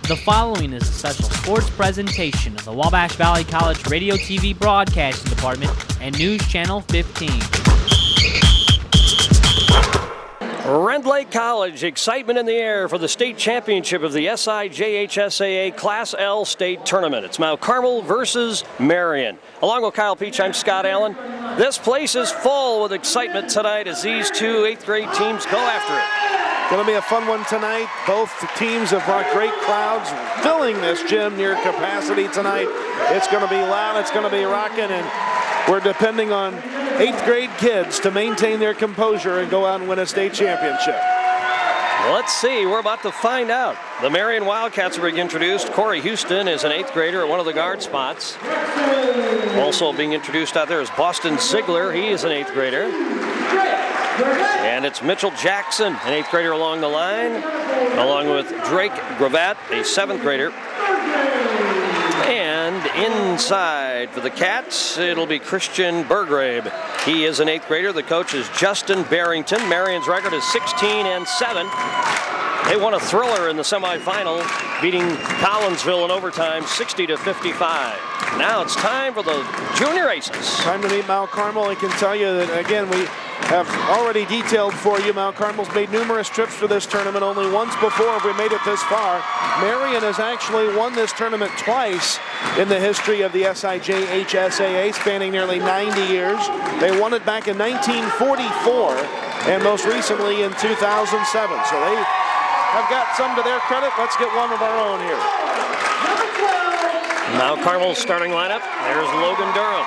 The following is a special sports presentation of the Wabash Valley College Radio TV Broadcasting Department and News Channel 15. Rend Lake College, excitement in the air for the state championship of the SIJHSAA Class L state tournament. It's Mount Carmel versus Marion. Along with Kyle Peach, I'm Scott Allen. This place is full with excitement tonight as these two 8th grade teams go after it. Going to be a fun one tonight. Both teams have brought great crowds, filling this gym near capacity tonight. It's going to be loud, it's going to be rocking, and we're depending on 8th grade kids to maintain their composure and go out and win a state championship. Let's see, we're about to find out. The Marion Wildcats are being introduced. Corey Houston is an 8th grader at one of the guard spots. Also being introduced out there is Boston Ziegler. He is an 8th grader. And it's Mitchell Jackson, an 8th grader along the line, along with Drake Gravatt, a 7th grader. And inside for the Cats, it'll be Christian Burgrave. He is an 8th grader. The coach is Justin Barrington. Marion's record is 16-7. They won a thriller in the semifinal, beating Collinsville in overtime 60-55. Now it's time for the junior aces. Time to meet Mount Carmel. I can tell you that, again, we have already detailed for you. Mount Carmel's made numerous trips for this tournament. Only once before have we made it this far. Marion has actually won this tournament twice in the history of the SIJHSAA, spanning nearly 90 years. They won it back in 1944 and most recently in 2007. So they have got some to their credit. Let's get one of our own here. Mount Carmel's starting lineup. There's Logan Durham.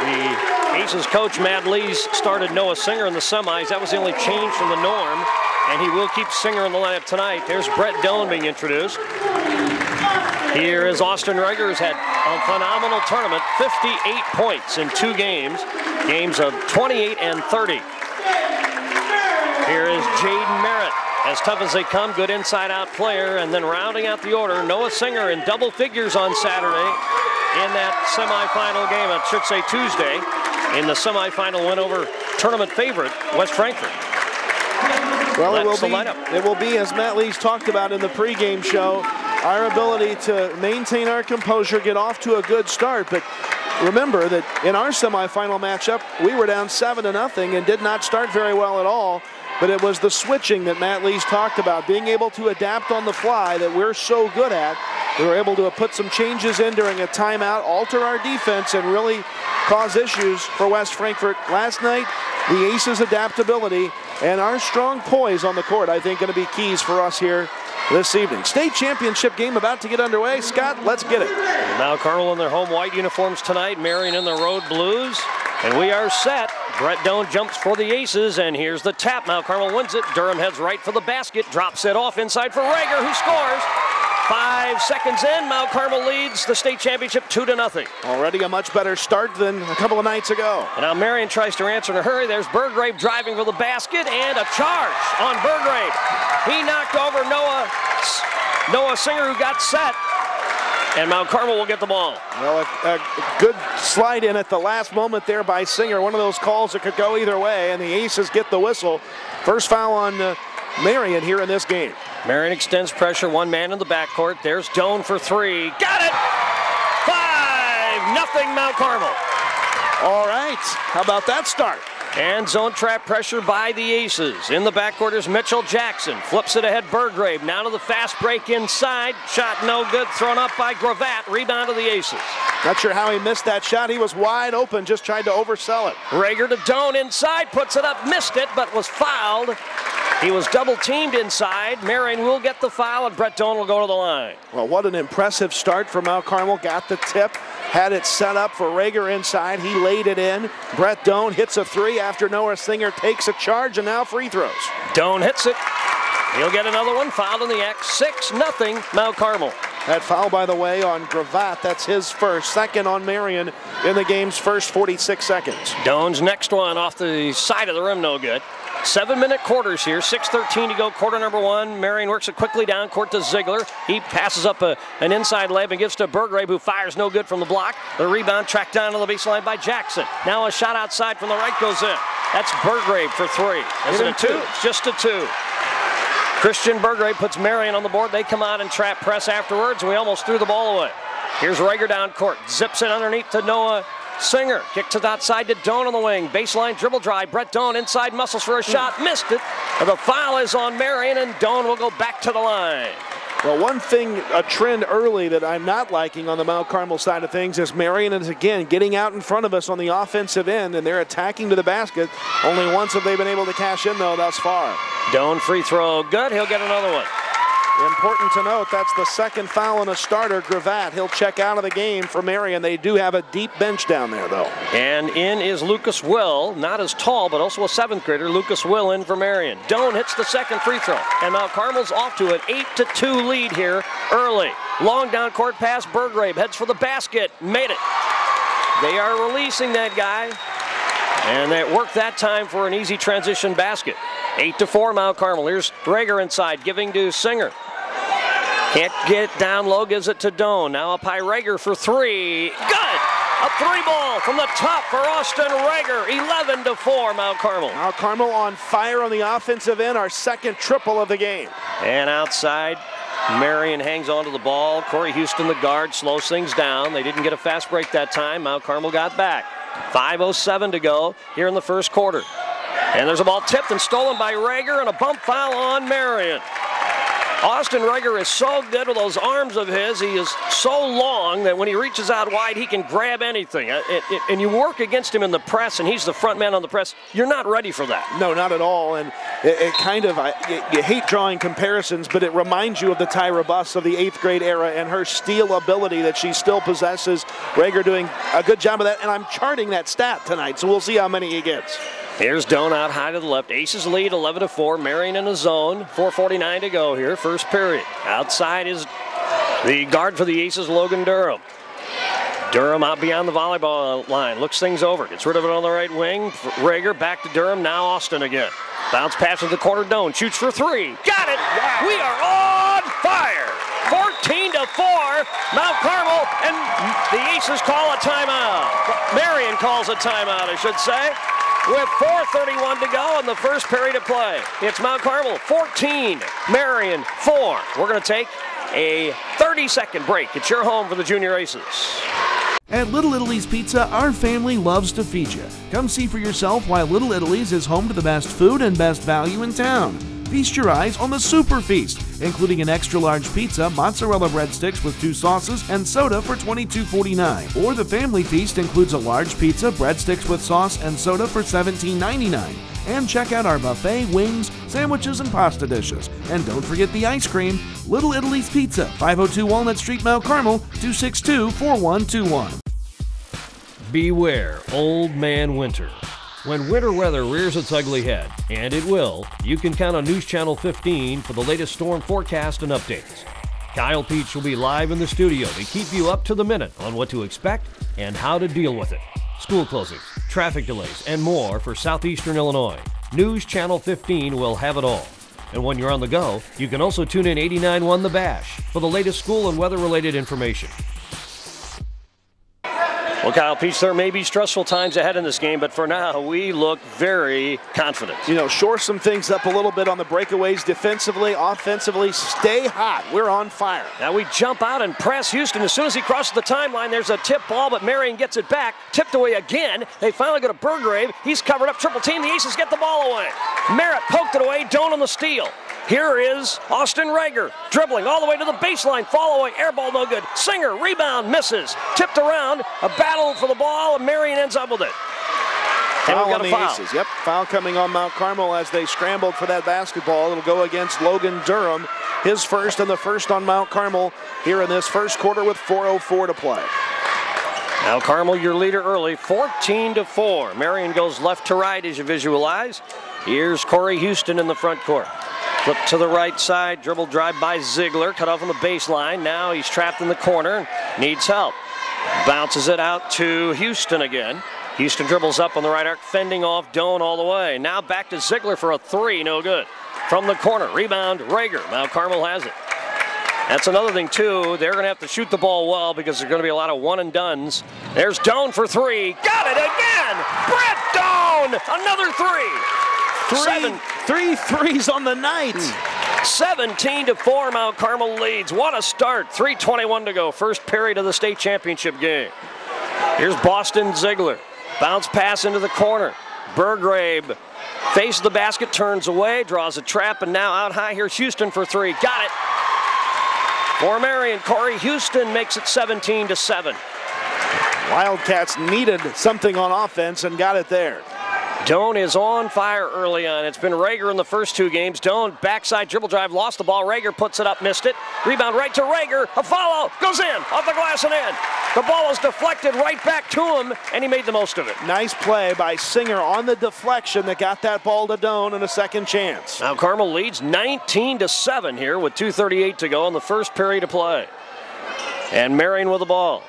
The Aces coach, Matt Lees, started Noah Singer in the semis. That was the only change from the norm, and he will keep Singer in the lineup tonight. There's Brett Dillon being introduced. Here is Austin Reger, who's had a phenomenal tournament, 58 points in 2 games, games of 28 and 30. Here is Jaden Merritt, as tough as they come, good inside-out player, and then rounding out the order, Noah Singer in double figures on Saturday in that semifinal game, I should say Tuesday, in the semifinal win over tournament favorite, West Frankfort. Well, it will be, as Matt Lees talked about in the pregame show, our ability to maintain our composure, get off to a good start. But remember that in our semifinal matchup, we were down 7-0 and did not start very well at all. But it was the switching that Matt Lees talked about, being able to adapt on the fly that we're so good at. We were able to put some changes in during a timeout, alter our defense, and really cause issues for West Frankfort. Last night, the Aces' adaptability and our strong poise on the court, I think, going to be keys for us here this evening. State championship game about to get underway. Scott, let's get it. Mount Carmel in their home white uniforms tonight, Marion in the road blues. And we are set. Brett Doan jumps for the Aces, and here's the tap. Mount Carmel wins it. Durham heads right for the basket, drops it off inside for Reger, who scores. 5 seconds in, Mount Carmel leads the state championship 2-0. Already a much better start than a couple of nights ago. And now Marion tries to answer in a hurry. There's Burgrave driving for the basket, and a charge on Burgrave. He knocked over Noah Singer, who got set. And Mount Carmel will get the ball. Well, a good slide in at the last moment there by Singer. One of those calls that could go either way, and the Aces get the whistle. First foul on Marion here in this game. Marion extends pressure, one man in the backcourt. There's Doan for 3. Got it! 5-0 Mount Carmel. All right, how about that start? And zone trap pressure by the Aces. In the backcourt is Mitchell Jackson. Flips it ahead, Burgrave. Now to the fast break inside. Shot no good, thrown up by Gravatt. Rebound to the Aces. Not sure how he missed that shot. He was wide open, just tried to oversell it. Reger to Doan inside, puts it up, missed it, but was fouled. He was double teamed inside. Marion will get the foul, and Brett Doan will go to the line. Well, what an impressive start for Mount Carmel. Got the tip, had it set up for Reger inside. He laid it in. Brett Doan hits a 3 after Noah Singer takes a charge, and now free throws. Doan hits it. He'll get another one, fouled in the act. 6-0 Mount Carmel. That foul, by the way, on Gravatt, that's his first. Second on Marion in the game's first 46 seconds. Doan's next one off the side of the rim, no good. 7-minute quarters here, 6:13 to go, quarter number 1. Marion works it quickly down court to Ziegler. He passes up an inside layup and gives to Burgrave, who fires no good from the block. The rebound tracked down to the baseline by Jackson. Now a shot outside from the right goes in. That's Burgrave for 3. Is it a 2? It's just a 2. Christian Burgrave puts Marion on the board. They come out and trap press afterwards, and we almost threw the ball away. Here's Rager down court. Zips it underneath to Noah Singer. Kick to the outside to Doan on the wing. Baseline dribble drive. Brett Doan inside muscles for a shot. Missed it. The foul is on Marion, and Doan will go back to the line. Well, one thing, a trend early that I'm not liking on the Mount Carmel side of things is Marion is again getting out in front of us on the offensive end, and they're attacking to the basket. Only once have they been able to cash in, though, thus far. Doan free throw good. He'll get another one. Important to note, that's the second foul on a starter, Gravatt. He'll check out of the game for Marion. They do have a deep bench down there, though. And in is Lucas Will, not as tall, but also a 7th grader. Lucas Will in for Marion. Doan hits the second free throw, and Mount Carmel's off to an 8-2 lead here early. Long down court pass, Burgrave heads for the basket, made it. They are releasing that guy, and that worked that time for an easy transition basket. 8-4 Mount Carmel. Here's Rager inside, giving to Singer. Can't get down low, gives it to Doan. Now up high, Rager for three. Good! A three ball from the top for Austin Rager. 11-4 Mount Carmel. Mount Carmel on fire on the offensive end, our second triple of the game. And outside, Marion hangs onto the ball. Corey Houston, the guard, slows things down. They didn't get a fast break that time. Mount Carmel got back. 5:07 to go here in the first quarter. And there's a ball tipped and stolen by Rager, and a bump foul on Marion. Austin Rager is so good with those arms of his. He is so long that when he reaches out wide, he can grab anything. And you work against him in the press, and he's the front man on the press. You're not ready for that. No, not at all. And it kind of, you hate drawing comparisons, but it reminds you of the Tyra Buss of the 8th grade era and her steal ability that she still possesses. Rager doing a good job of that, and I'm charting that stat tonight, so we'll see how many he gets. Here's Doan out high to the left. Aces lead 11-4. Marion in the zone. 4:49 to go here, first period. Outside is the guard for the Aces, Logan Durham. Durham out beyond the volleyball line. Looks things over. Gets rid of it on the right wing. Rager back to Durham. Now Austin again. Bounce pass to the corner. Doan shoots for three. Got it! Wow. We are on fire! 14-4. Mount Carmel, and the Aces call a timeout. Marion calls a timeout, I should say. With 4:31 to go in the first period of play. It's Mount Carmel 14, Marion 4. We're going to take a 30-second break. It's your home for the Junior Aces. At Little Italy's Pizza, our family loves to feed you. Come see for yourself why Little Italy's is home to the best food and best value in town. Feast your eyes on the Super Feast, including an extra-large pizza, mozzarella breadsticks with 2 sauces, and soda for $22.49. Or the Family Feast includes a large pizza, breadsticks with sauce, and soda for $17.99. And check out our buffet, wings, sandwiches, and pasta dishes. And don't forget the ice cream. Little Italy's Pizza, 502 Walnut Street, Mount Carmel, 262-4121. Beware Old Man Winter. When winter weather rears its ugly head, and it will, you can count on News Channel 15 for the latest storm forecast and updates. Kyle Peach will be live in the studio to keep you up to the minute on what to expect and how to deal with it. School closings, traffic delays, and more for southeastern Illinois. News Channel 15 will have it all. And when you're on the go, you can also tune in 89.1 The Bash for the latest school and weather-related information. Well, Kyle Peach, there may be stressful times ahead in this game, but for now, we look very confident. You know, shore some things up a little bit on the breakaways defensively, offensively. Stay hot. We're on fire. Now we jump out and press Houston. As soon as he crosses the timeline, there's a tip ball, but Marion gets it back. Tipped away again. They finally go to Burgrave. He's covered up, triple team. The Aces get the ball away. Merritt poked it away. Doan on the steal. Here is Austin Rager dribbling all the way to the baseline. Fall away, air ball no good. Singer, rebound, misses. Tipped around, a battle for the ball, and Marion ends up with it. And foul we've got on a the foul. Aces. Yep, foul coming on Mount Carmel as they scrambled for that basketball. It'll go against Logan Durham. His first and the first on Mount Carmel here in this first quarter with 4:04 to play. Now Carmel, your leader early, 14-4. Marion goes left to right as you visualize. Here's Corey Houston in the front court. Flip to the right side, dribble drive by Ziegler, cut off on the baseline. Now he's trapped in the corner, needs help. Bounces it out to Houston again. Houston dribbles up on the right arc, fending off Doan all the way. Now back to Ziegler for a three, no good. From the corner, rebound Rager. Mount Carmel has it. That's another thing, too. They're going to have to shoot the ball well because there's going to be a lot of one-and-dones. There's Doan for three. Got it again! Brett Doan! Another three! Three threes on the night. 17-4, Mount Carmel leads. What a start. 3:21 to go. First period of the state championship game. Here's Boston Ziegler. Bounce pass into the corner. Burgrave faces the basket, turns away, draws a trap, and now out high. Here's Houston for three. Got it. For Marion, Corey Houston makes it 17-7. Wildcats needed something on offense and got it there. Doan is on fire early on. It's been Rager in the first two games. Doan, backside dribble drive, lost the ball. Rager puts it up, missed it. Rebound right to Rager. A follow, goes in, off the glass and in. The ball was deflected right back to him, and he made the most of it. Nice play by Singer on the deflection that got that ball to Doan and a second chance. Now Carmel leads 19-7 here with 2:38 to go in the first period of play. And Marion with the ball.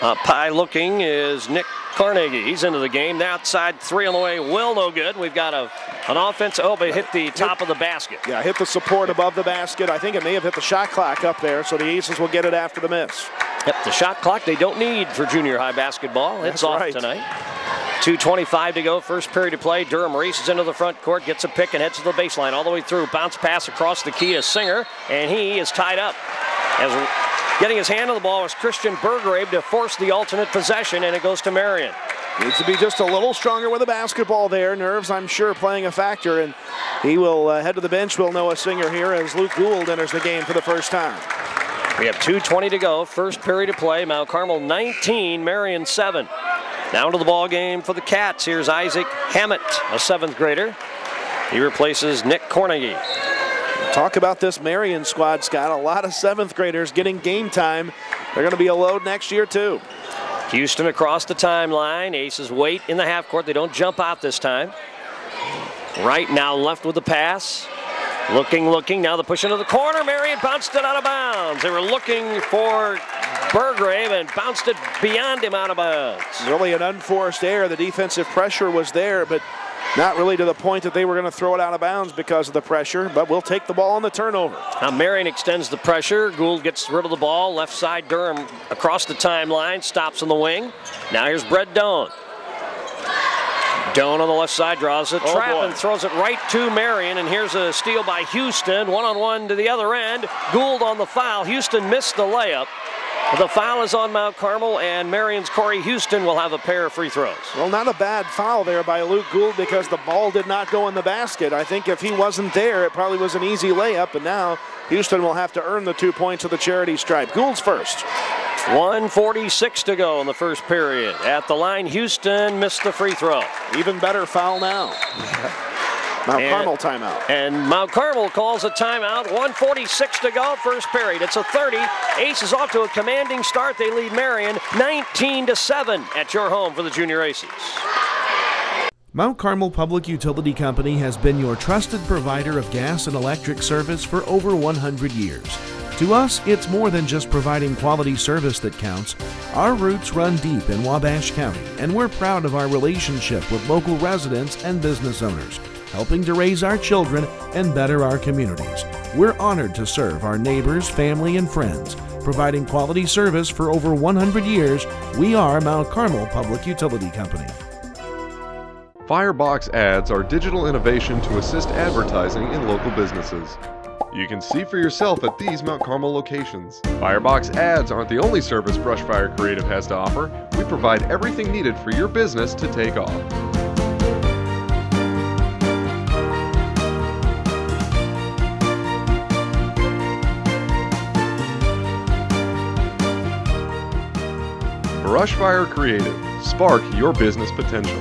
Up high looking is Nick Carnegie. He's into the game. The outside three on the way. Will no good. We've got an offense. Oh, but hit the top of the basket. Yeah, hit the support above the basket. I think it may have hit the shot clock up there, so the Aces will get it after the miss. Yep, the shot clock they don't need for junior high basketball. It's off tonight. 2:25 to go. First period of play. Durham races into the front court, gets a pick and heads to the baseline all the way through. Bounce pass across the key to Singer, and he is tied up. As getting his hand on the ball was Christian Burgrave to force the alternate possession, and it goes to Marion. Needs to be just a little stronger with the basketball there. Nerves, I'm sure, playing a factor, and he will head to the bench. Will Noah Singer here as Luke Gould enters the game for the first time. We have 2:20 to go. First period of play. Mount Carmel 19, Marion 7. Down to the ball game for the Cats. Here's Isaac Hammett, a 7th grader. He replaces Nick Carnegie. Talk about this Marion squad, Scott. A lot of 7th graders getting game time. They're going to be a load next year, too. Houston across the timeline. Aces wait in the half court. They don't jump out this time. Right now left with the pass. Looking. Now the push into the corner. Marion bounced it out of bounds. They were looking for Burgrave and bounced it beyond him out of bounds. Really an unforced error. The defensive pressure was there, but not really to the point that they were going to throw it out of bounds because of the pressure, but we'll take the ball on the turnover. Now Marion extends the pressure. Gould gets rid of the ball. Left side, Durham across the timeline, stops on the wing. Now here's Brett Doan. Doan on the left side draws a trap and throws it right to Marion, and here's a steal by Houston. One-on-one to the other end. Gould on the foul. Houston missed the layup. The foul is on Mount Carmel, and Marion's Corey Houston will have a pair of free throws. Well, not a bad foul there by Luke Gould because the ball did not go in the basket. I think if he wasn't there, it probably was an easy layup, and now Houston will have to earn the 2 points of the charity stripe. Gould's first. 1:46 to go in the first period. At the line, Houston missed the free throw. Even better foul now. Mount Carmel timeout. And Mount Carmel calls a timeout. 1:46 to go, first period. It's a 30. Aces off to a commanding start. They lead Marion 19-7 at your home for the Junior Aces. Mount Carmel Public Utility Company has been your trusted provider of gas and electric service for over 100 years. To us, it's more than just providing quality service that counts. Our roots run deep in Wabash County, and we're proud of our relationship with local residents and business owners, helping to raise our children and better our communities. We're honored to serve our neighbors, family, and friends. Providing quality service for over 100 years, we are Mount Carmel Public Utility Company. Firebox ads are digital innovation to assist advertising in local businesses. You can see for yourself at these Mount Carmel locations. Firebox ads aren't the only service Brushfire Creative has to offer. We provide everything needed for your business to take off. Brushfire Creative. Spark your business potential.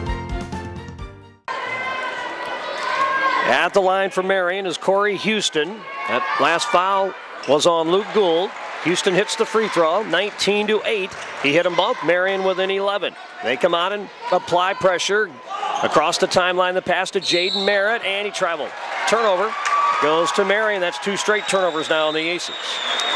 At the line for Marion is Corey Houston. That last foul was on Luke Gould. Houston hits the free throw, 19-8. He hit them both. Marion within 11. They come out and apply pressure. Across the timeline, the pass to Jaden Merritt, and he traveled. Turnover goes to Marion. That's 2 straight turnovers now on the Aces.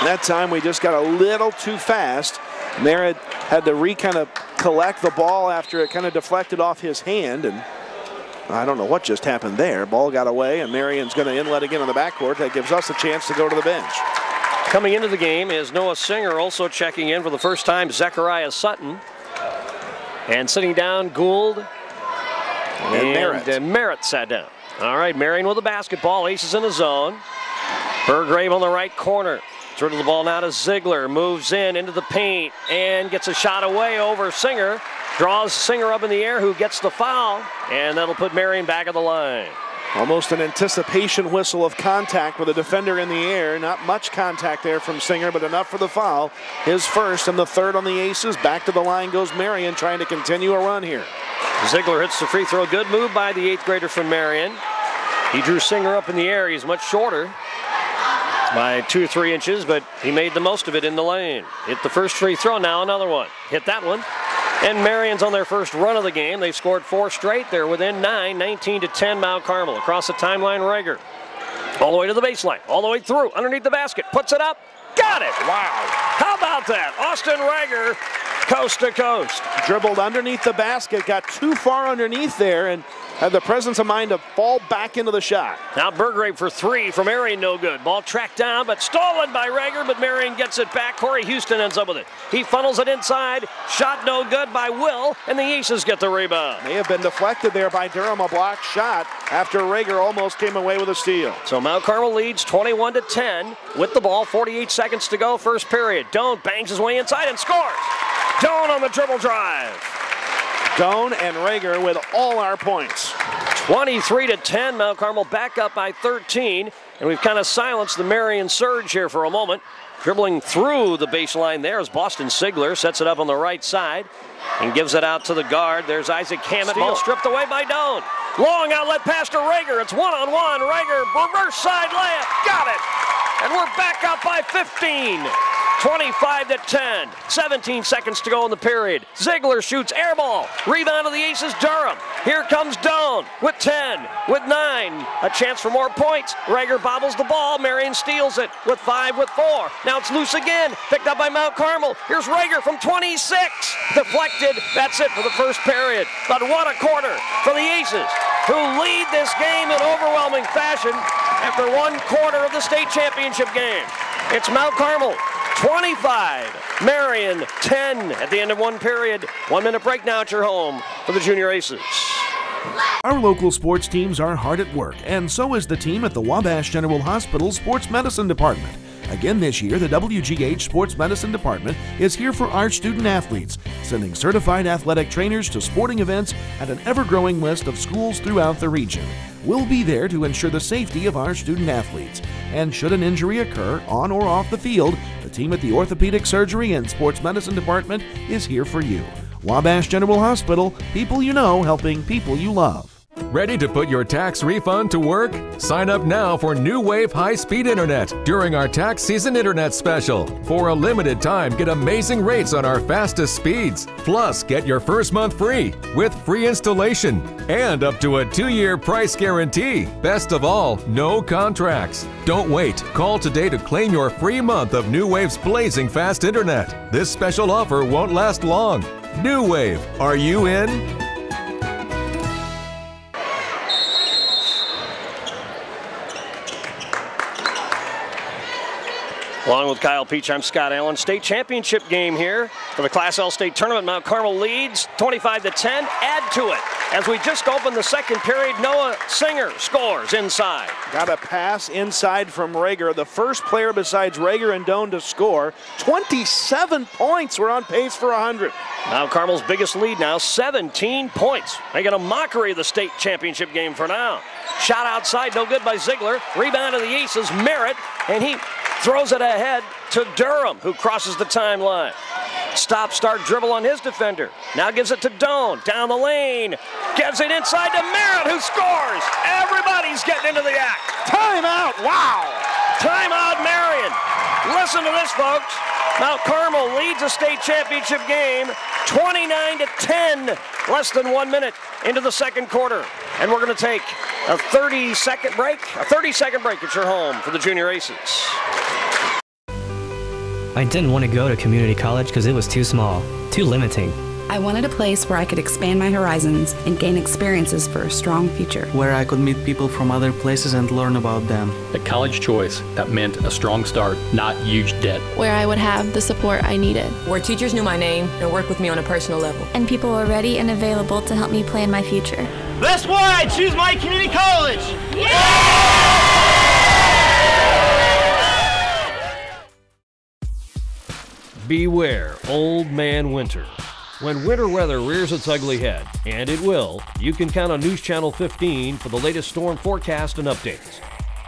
That time we just got a little too fast. Merritt had to kind of collect the ball after it kind of deflected off his hand, and I don't know what just happened there. Ball got away, and Marion's going to inlet again on the backcourt. That gives us a chance to go to the bench. Coming into the game is Noah Singer, also checking in for the first time, Zechariah Sutton. And sitting down, Gould and Merritt sat down. All right, Marion with the basketball. Aces in the zone. Burgrave on the right corner. Through to the ball now to Ziegler. Moves into the paint and gets a shot away over Singer. Draws Singer up in the air, who gets the foul, and that'll put Marion back at the line. Almost an anticipation whistle of contact with a defender in the air. Not much contact there from Singer, but enough for the foul. His first and the third on the Aces. Back to the line goes Marion, trying to continue a run here. Ziegler hits the free throw. Good move by the 8th grader from Marion. He drew Singer up in the air. He's much shorter by 2 or 3 inches, but he made the most of it in the lane. Hit the first free throw, now another one. Hit that one. And Marion's on their first run of the game. They've scored 4 straight. They're within 9, 19-10 Mount Carmel. Across the timeline, Rager. All the way to the baseline, all the way through, underneath the basket, puts it up, got it! Wow! How about that? Austin Rager, coast to coast. Dribbled underneath the basket, got too far underneath there, and had the presence of mind to fall back into the shot. Now Burgrave for 3 from Marion, no good. Ball tracked down, but stolen by Rager, but Marion gets it back. Corey Houston ends up with it. He funnels it inside. Shot no good by Will, and the Aces get the rebound. May have been deflected there by Durham, a blocked shot after Rager almost came away with a steal. So Mount Carmel leads 21-10 with the ball, 48 seconds to go, first period. Doan bangs his way inside and scores. Doan on the dribble drive. Doan and Rager with all our points. 23-10, Mount Carmel back up by 13, and we've kind of silenced the Marion surge here for a moment. Dribbling through the baseline there is Boston Ziegler, sets it up on the right side and gives it out to the guard. There's Isaac Hammett, ball stripped away by Doan. Long outlet pass to Rager, it's one-on-one. Rager, reverse side layup, got it! And we're back up by 15. 25-10, 17 seconds to go in the period. Ziegler shoots air ball. Rebound of the Aces, Durham. Here comes Doan with 10, with 9. A chance for more points. Rager bobbles the ball. Marion steals it with 5, with 4. Now it's loose again. Picked up by Mount Carmel. Here's Rager from 26. Deflected. That's it for the first period. But what a quarter for the Aces, who lead this game in overwhelming fashion after 1 quarter of the state championship game. It's Mount Carmel 25, Marion 10 at the end of 1 period. 1 minute break now at your home for the Junior Aces. Our local sports teams are hard at work, and so is the team at the Wabash General Hospital Sports Medicine Department. Again this year, the WGH Sports Medicine Department is here for our student athletes, sending certified athletic trainers to sporting events at an ever-growing list of schools throughout the region. We'll be there to ensure the safety of our student athletes. And should an injury occur on or off the field, the team at the Orthopedic Surgery and Sports Medicine Department is here for you. Wabash General Hospital, people you know helping people you love. Ready to put your tax refund to work? Sign up now for New Wave High-Speed Internet during our tax season internet special. For a limited time, get amazing rates on our fastest speeds. Plus, get your first month free with free installation and up to a 2-year price guarantee. Best of all, no contracts. Don't wait. Call today to claim your free month of New Wave's blazing fast internet. This special offer won't last long. New Wave, are you in? Along with Kyle Peach, I'm Scott Allen. State championship game here for the Class L state tournament. Mount Carmel leads 25-10. Add to it. As we just opened the second period, Noah Singer scores inside. Got a pass inside from Rager, the first player besides Rager and Doan to score. 27 points. We're on pace for 100. Mount Carmel's biggest lead now, 17 points. Making a mockery of the state championship game for now. Shot outside, no good by Ziegler. Rebound of the Aces, Merritt, and he throws it ahead to Durham, who crosses the timeline. Stop, start, dribble on his defender. Now gives it to Doan, down the lane. Gives it inside to Merritt, who scores. Everybody's getting into the act. Timeout, wow. Timeout, Marion. Listen to this, folks. Mount Carmel leads a state championship game 29-10, less than 1 minute into the second quarter. And we're going to take a 30-second break. A 30-second break at your home for the Junior Aces. I didn't want to go to community college because it was too small, too limiting. I wanted a place where I could expand my horizons and gain experiences for a strong future. Where I could meet people from other places and learn about them. A college choice that meant a strong start, not huge debt. Where I would have the support I needed. Where teachers knew my name and worked with me on a personal level. And people were ready and available to help me plan my future. That's why I choose my community college! Yeah! Beware Old Man Winter. When winter weather rears its ugly head, and it will, you can count on News Channel 15 for the latest storm forecast and updates.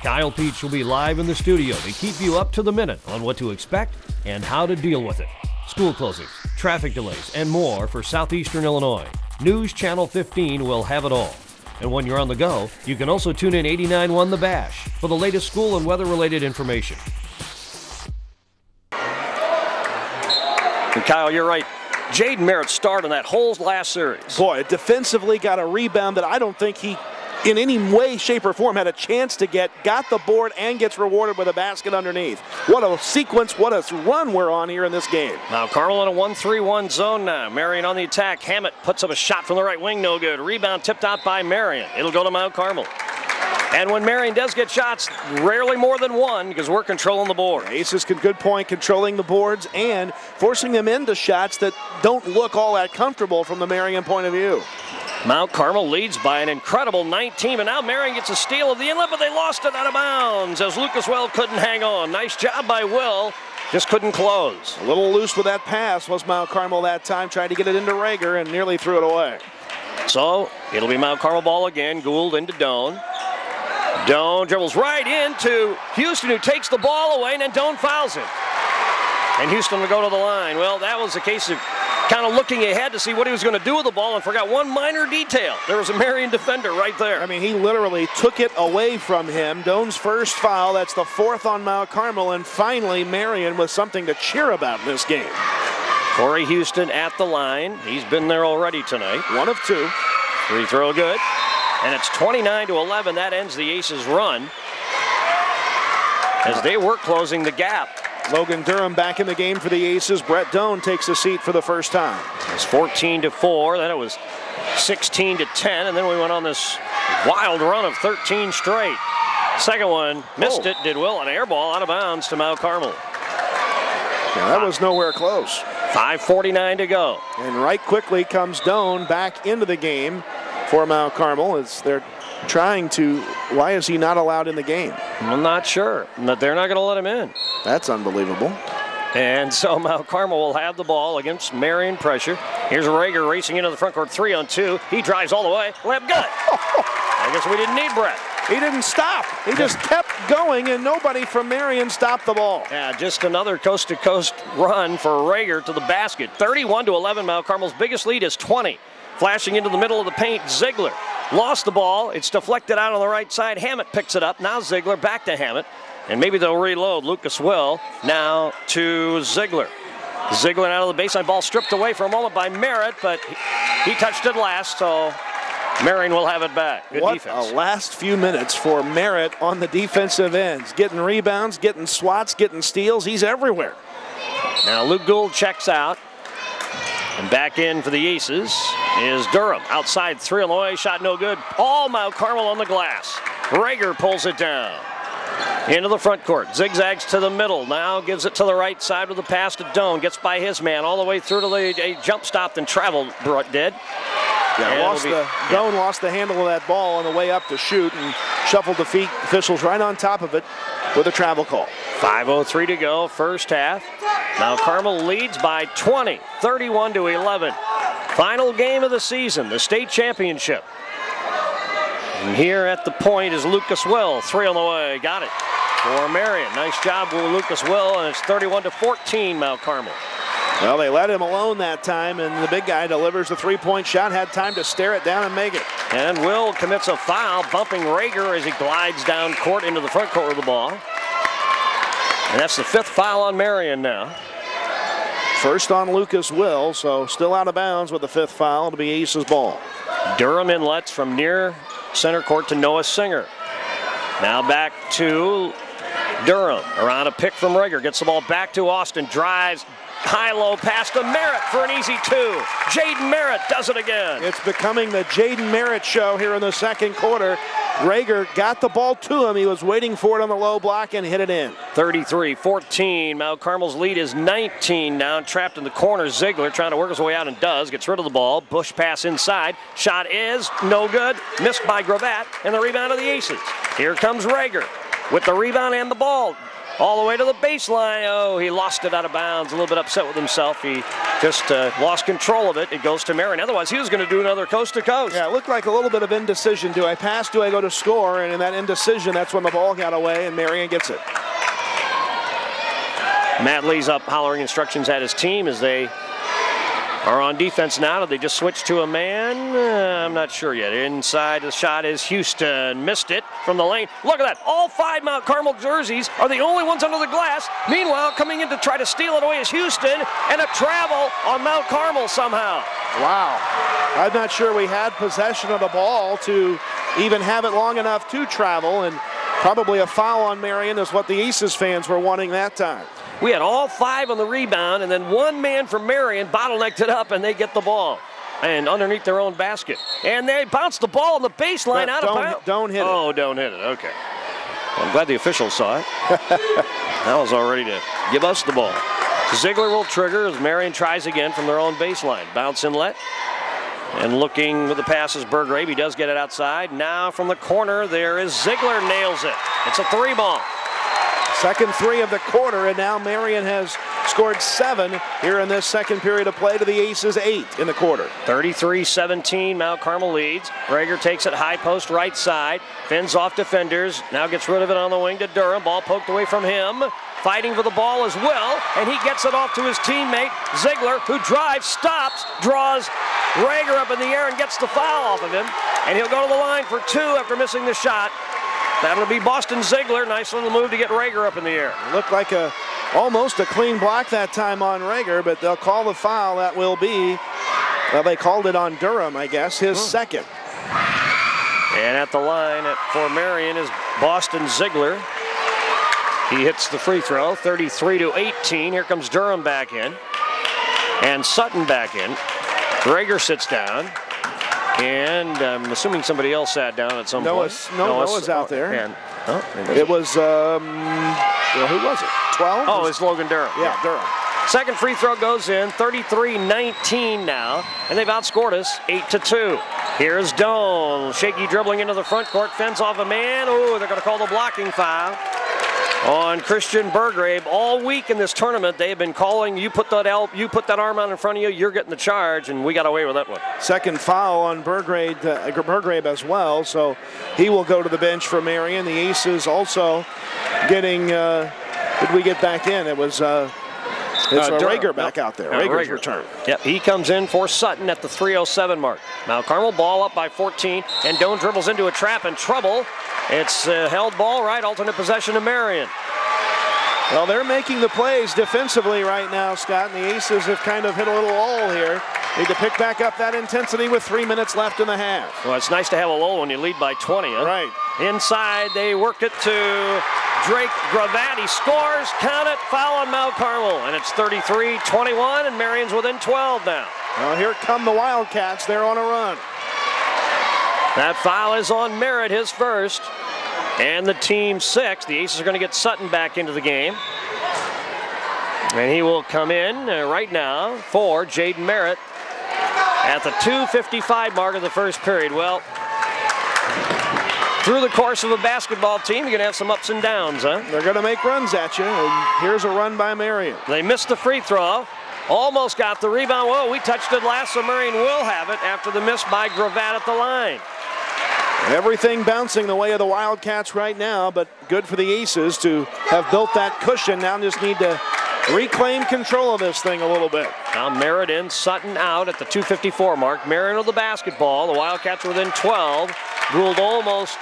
Kyle Peach will be live in the studio to keep you up to the minute on what to expect and how to deal with it. School closings, traffic delays, and more for southeastern Illinois. News Channel 15 will have it all. And when you're on the go, you can also tune in 89.1 The Bash for the latest school and weather-related information. And Kyle, you're right. Jaden Merritt started in that whole last series. Boy, defensively got a rebound that I don't think he, in any way, shape, or form, had a chance to get. Got the board and gets rewarded with a basket underneath. What a sequence, what a run we're on here in this game. Now Carmel in a 1-3-1 zone now. Marion on the attack. Hammett puts up a shot from the right wing, no good. Rebound tipped out by Marion. It'll go to Mount Carmel. And when Marion does get shots, rarely more than one because we're controlling the board. Aces, good point, controlling the boards and forcing them into shots that don't look all that comfortable from the Marion point of view. Mount Carmel leads by an incredible 19, and now Marion gets a steal of the inlet, but they lost it out of bounds as Lucas Will couldn't hang on. Nice job by Will, just couldn't close. A little loose with that pass was Mount Carmel that time, tried to get it into Rager and nearly threw it away. So it'll be Mount Carmel ball again. Gould into Doan. Doan dribbles right into Houston, who takes the ball away, and then Doan fouls him. And Houston will go to the line. Well, that was a case of kind of looking ahead to see what he was going to do with the ball and forgot one minor detail. There was a Marion defender right there. I mean, he literally took it away from him. Doan's first foul, that's the fourth on Mount Carmel, and finally Marion with something to cheer about in this game. Corey Houston at the line. He's been there already tonight. 1 of 2. Free throw good. And it's 29-11. That ends the Aces' run as they were closing the gap. Logan Durham back in the game for the Aces. Brett Doan takes a seat for the first time. It's 14-4. Then it was 16-10. And then we went on this wild run of 13 straight. Second one, missed it, did Will. An air ball out of bounds to Mount Carmel. Yeah, that was nowhere close. 5:49 to go. And right quickly comes Doan back into the game for Mount Carmel as they're trying to, why is he not allowed in the game? I'm not sure, but they're not going to let him in. That's unbelievable. And so Mount Carmel will have the ball against Marion pressure. Here's Rager racing into the front court, 3-on-2. He drives all the way, layup good. I guess we didn't need Brett. He didn't stop. He just kept going, and nobody from Marion stopped the ball. Yeah, just another coast-to-coast run for Rager to the basket. 31-11, Mount Carmel's biggest lead is 20. Flashing into the middle of the paint, Ziegler lost the ball. It's deflected out on the right side. Hammett picks it up. Now Ziegler back to Hammett. And maybe they'll reload. Lucas Will now to Ziegler. Ziegler out of the baseline. Ball stripped away for a moment by Merritt, but he touched it last, so Marion will have it back. Good defense. What a last few minutes for Merritt on the defensive ends. Getting rebounds, getting swats, getting steals. He's everywhere. Now Luke Gould checks out. And back in for the Aces is Durham. Outside three on the way, shot no good. All Mount Carmel on the glass. Rager pulls it down. Into the front court, zigzags to the middle. Now gives it to the right side with a pass to Doan. Gets by his man all the way through to the jump stop and traveled, did. Yeah, Doan lost the handle of that ball on the way up to shoot and shuffled the feet. Officials right on top of it with a travel call. 5:03 to go, first half. Mount Carmel leads by 20, 31-11. Final game of the season, the state championship. And here at the point is Lucas Will, 3 on the way, got it for Marion. Nice job with Lucas Will, and it's 31-14 Mount Carmel. Well, they let him alone that time, and the big guy delivers the three-point shot, had time to stare it down and make it. And Will commits a foul, bumping Rager as he glides down court into the front court with the ball. And that's the 5th foul on Marion now. First on Lucas Will, so still out of bounds with the 5th foul. It'll be Aces ball. Durham inlets from near center court to Noah Singer. Now back to Durham. Around a pick from Rager. Gets the ball back to Austin. Drives. High-low pass to Merritt for an easy 2. Jaden Merritt does it again. It's becoming the Jaden Merritt show here in the second quarter. Rager got the ball to him. He was waiting for it on the low block and hit it in. 33-14. Mount Carmel's lead is 19 now. Trapped in the corner. Ziegler trying to work his way out and does. Gets rid of the ball. Bush pass inside. Shot is no good. Missed by Gravatt. And the rebound of the Aces. Here comes Rager with the rebound and the ball. all the way to the baseline. Oh, he lost it out of bounds. A little bit upset with himself. He just lost control of it. It goes to Marion. Otherwise, he was going to do another coast-to-coast. Yeah, it looked like a little bit of indecision. Do I pass? Do I go to score? And in that indecision, that's when the ball got away, and Marion gets it. Matt Lee's up hollering instructions at his team as they are on defense now. Did they just switch to a man? I'm not sure yet. Inside the shot is Houston. Missed it from the lane. Look at that. All 5 Mount Carmel jerseys are the only ones under the glass. Meanwhile, coming in to try to steal it away is Houston, and a travel on Mount Carmel somehow. Wow. I'm not sure we had possession of the ball to even have it long enough to travel, and probably a foul on Marion is what the Aces fans were wanting that time. We had all 5 on the rebound, and then one man from Marion bottlenecked it up, and they get the ball. And underneath their own basket. And they bounce the ball on the baseline out of bounds. Don't hit it. Oh, don't hit it. Okay. Well, I'm glad the officials saw it. That was all ready to give us the ball. Ziegler will trigger as Marion tries again from their own baseline. Bounce inlet. And looking with the pass is Burgrave. He does get it outside. Now from the corner, there is Ziegler. Nails it. It's a 3-ball. Second 3 of the quarter, and now Marion has scored 7 here in this second period of play to the Aces 8 in the quarter. 33-17, Mount Carmel leads. Rager takes it high post right side, fends off defenders, now gets rid of it on the wing to Durham. Ball poked away from him. Fighting for the ball as well, and he gets it off to his teammate, Ziegler, who drives, stops, draws Rager up in the air and gets the foul off of him. And he'll go to the line for 2 after missing the shot. That'll be Boston Ziegler. Nice little move to get Rager up in the air. Looked like almost a clean block that time on Rager, but they'll call the foul. That will be, well, they called it on Durham, I guess, his second. And at the line for Marion is Boston Ziegler. He hits the free throw, 33-18. Here comes Durham back in. And Sutton back in. Rager sits down. And I'm assuming somebody else sat down at some point. Noah's out there. It was, who was it? 12? Oh, it's Logan Durham. Yeah, Durham. Second free throw goes in, 33-19 now, and they've outscored us 8-2. Here's Doan, shaky dribbling into the front court, fends off a man. Oh, they're going to call the blocking foul on Christian Burgrave. All week in this tournament, they have been calling, you put that arm out in front of you, you're getting the charge, and we got away with that one. Second foul on Burgrave as well, so he will go to the bench for Marion. The Aces also getting, did we get back in? It was Rager back out there. Rager's return. Yep, he comes in for Sutton at the 3:07 mark. Mount Carmel ball up by 14, and Doan dribbles into a trap and trouble. It's held ball right, alternate possession of Marion. Well, they're making the plays defensively right now, Scott, and the Aces have kind of hit a little lull here. Need to pick back up that intensity with 3 minutes left in the half. Well, it's nice to have a lull when you lead by 20, huh? Right. Inside, they work it to Drake Gravatt. He scores, count it, foul on Mount Carmel, and it's 33-21, and Marion's within 12 now. Well, here come the Wildcats. They're on a run. That foul is on Merritt, his first, and the team 6. The Aces are going to get Sutton back into the game. And he will come in right now for Jaden Merritt at the 2:55 mark of the first period. Well, through the course of a basketball team, you're going to have some ups and downs, huh? They're going to make runs at you, and here's a run by Marion. They missed the free throw. Almost got the rebound. Whoa, we touched it last, so Marion will have it after the miss by Gravatt at the line. Everything bouncing the way of the Wildcats right now, but good for the Aces to have built that cushion. Now just need to reclaim control of this thing a little bit. Now Merritt in, Sutton out at the 2:54 mark. Marion with the basketball. The Wildcats were within 12. Gould almost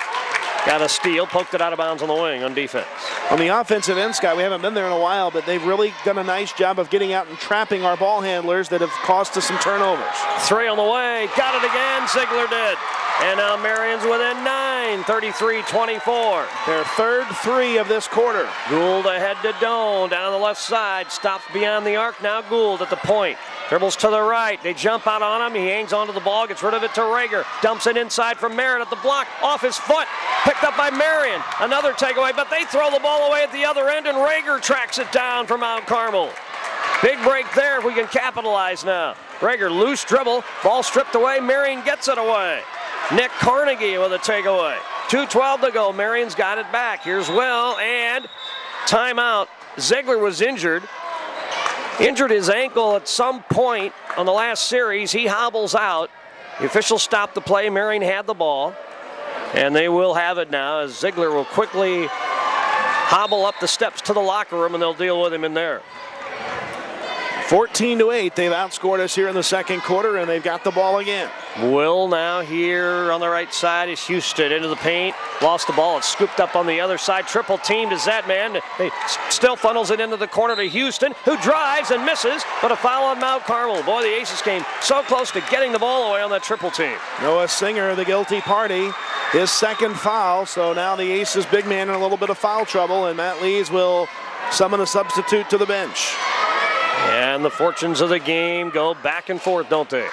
got a steal, poked it out of bounds on the wing on defense. On the offensive end, Scott, we haven't been there in a while, but they've really done a nice job of getting out and trapping our ball handlers that have cost us some turnovers. 3 on the way, got it again, Ziegler did. And now Marion's within 9, 33-24. Their third 3 of this quarter. Gould ahead to Doan, down the left side, stops beyond the arc, now Gould at the point. Dribbles to the right, they jump out on him, he hangs onto the ball, gets rid of it to Rager, dumps it inside from Merritt at the block, off his foot, picked up by Marion, another takeaway, but they throw the ball away at the other end and Rager tracks it down from Mount Carmel. Big break there if we can capitalize now. Rager loose dribble, ball stripped away, Marion gets it away. Nick Carnegie with a takeaway. 2:12 to go, Marion's got it back. Here's Will, and timeout. Ziegler was injured his ankle at some point on the last series. He hobbles out. The officials stopped the play. Marion had the ball. And they will have it now as Ziegler will quickly hobble up the steps to the locker room, and they'll deal with him in there. 14-8, they've outscored us here in the second quarter, and they've got the ball again. Will now here on the right side is Houston into the paint. Lost the ball. It's scooped up on the other side. Triple teamed is that man. He still funnels it into the corner to Houston, who drives and misses, but a foul on Mount Carmel. Boy, the Aces came so close to getting the ball away on that triple team. Noah Singer, the guilty party, his second foul. So now the Aces big man in a little bit of foul trouble, and Matt Lees will summon a substitute to the bench. And the fortunes of the game go back and forth, don't they?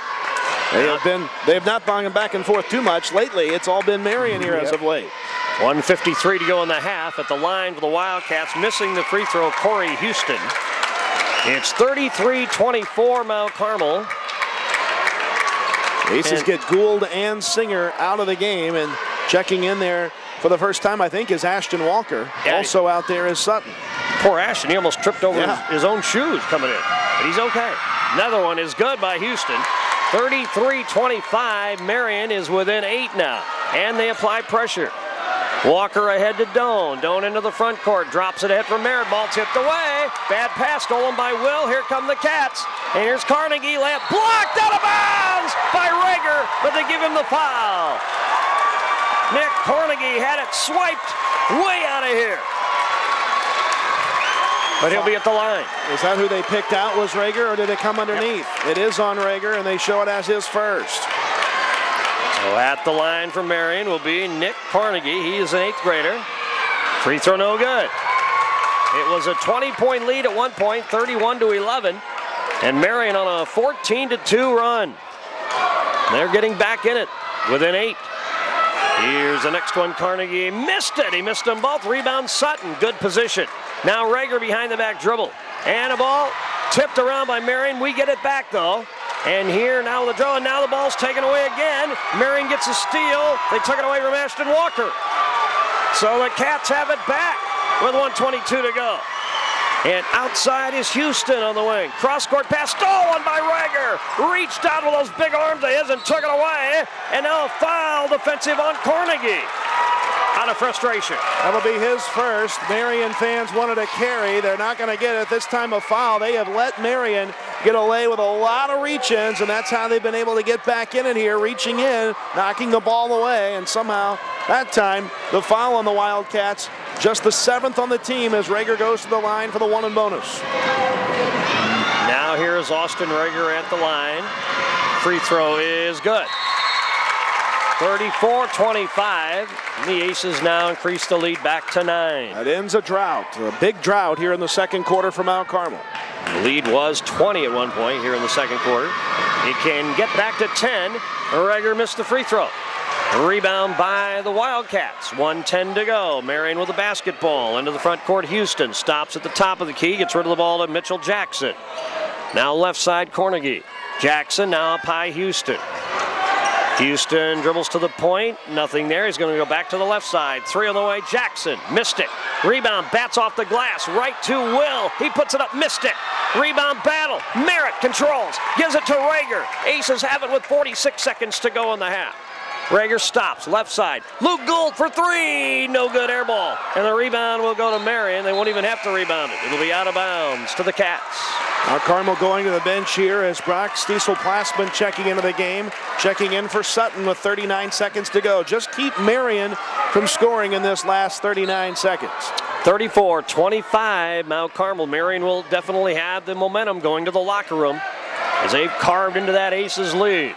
They have not gone back and forth too much lately. It's all been Marion here as of late. 1:53 to go in the half. At the line for the Wildcats, missing the free throw, Corey Houston. It's 33-24 Mount Carmel. Aces get Gould and Singer out of the game, and checking in there for the first time, I think, is Ashton Walker. Yeah, also out there is Sutton. Poor Ashton, he almost tripped over his own shoes coming in, but he's okay. Another one is good by Houston. 33-25, Marion is within 8 now, and they apply pressure. Walker ahead to Doan. Doan into the front court, drops it ahead for Merritt. Ball tipped away. Bad pass stolen by Will. Here come the Cats. And here's Carnegie. Layup blocked out of bounds by Rager, but they give him the foul. Nick Carnegie had it swiped way out of here. But he'll be at the line. Is that who they picked out, was Rager, or did it come underneath? Yep. It is on Rager, and they show it as his first. So at the line for Marion will be Nick Carnegie. He is an 8th grader. Free throw no good. It was a 20-point lead at one point, 31-11. And Marion on a 14-2 run. They're getting back in it within 8. Here's the next one. Carnegie missed it. He missed them both. Rebound Sutton. Good position. Now Rager behind the back dribble. And a ball tipped around by Marion. We get it back though. And here now the draw. And now the ball's taken away again. Marion gets a steal. They took it away from Ashton Walker. So the Cats have it back with 1:22 to go. And outside is Houston on the wing. Cross-court pass stolen by Rager. Reached out with those big arms of his and took it away. And now a foul defensive on Carnegie. Out of frustration. That'll be his first. Marion fans wanted a carry. They're not going to get it. This time a foul. They have let Marion get away with a lot of reach-ins, and that's how they've been able to get back in it here, reaching in, knocking the ball away, and somehow that time the foul on the Wildcats, just the 7th on the team as Rager goes to the line for the 1 and bonus. Now here's Austin Rager at the line. Free throw is good. 34-25. The Aces now increase the lead back to 9. That ends a drought, a big drought here in the second quarter for Mount Carmel. The lead was 20 at one point here in the second quarter. It can get back to 10. Rager missed the free throw. Rebound by the Wildcats. 1:10 to go. Marion with the basketball into the front court. Houston stops at the top of the key, gets rid of the ball to Mitchell Jackson. Now left side Carnegie. Jackson now up high Houston. Houston dribbles to the point. Nothing there. He's going to go back to the left side. 3 on the way. Jackson missed it. Rebound. Bats off the glass. Right to Will. He puts it up. Missed it. Rebound battle. Merritt controls. Gives it to Rager. Aces have it with 46 seconds to go in the half. Rager stops. Left side. Luke Gould for 3. No good. Air ball. And the rebound will go to Marion. They won't even have to rebound it. It'll be out of bounds to the Cats. Now Carmel going to the bench here as Brock Stiesel-Plasman checking into the game. Checking in for Sutton with 39 seconds to go. Just keep Marion from scoring in this last 39 seconds. 34-25 Mount Carmel. Marion will definitely have the momentum going to the locker room as they've carved into that Aces lead.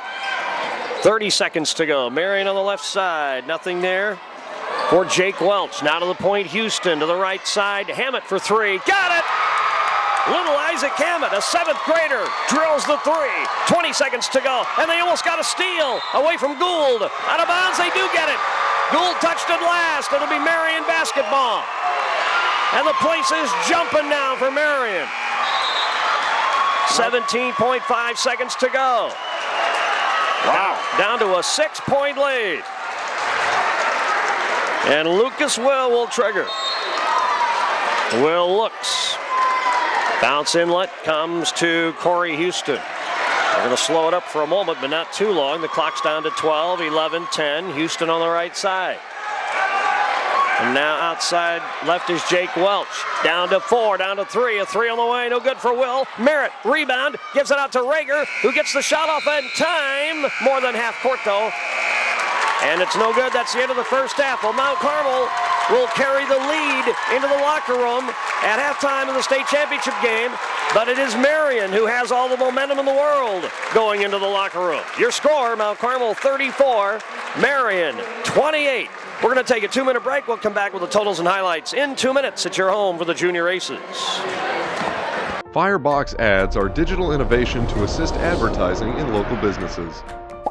30 seconds to go. Marion on the left side. Nothing there for Jake Welch. Now to the point. Houston to the right side. Hammett for 3. Got it! Little Isaac Hammett, a 7th grader, drills the 3. 20 seconds to go, and they almost got a steal away from Gould. Out of bounds, they do get it. Gould touched it last. It'll be Marion basketball. And the place is jumping now for Marion. 17.5 seconds to go. Wow. Down to a 6-point lead. And Lucas Will trigger. Will looks. Bounce inlet comes to Corey Houston. They're going to slow it up for a moment, but not too long. The clock's down to 12, 11, 10. Houston on the right side. And now outside left is Jake Welch. Down to 4, down to 3. A 3 on the way, no good for Will. Merritt, rebound, gives it out to Rager, who gets the shot off in time. More than half court, though. And it's no good. That's the end of the first half. Well, Mount Carmel will carry the lead into the locker room at halftime of the state championship game. But it is Marion who has all the momentum in the world going into the locker room. Your score, Mount Carmel 34, Marion 28. We're going to take a 2-minute break. We'll come back with the totals and highlights in 2 minutes at your home for the Junior Aces. Firebox ads are digital innovation to assist advertising in local businesses.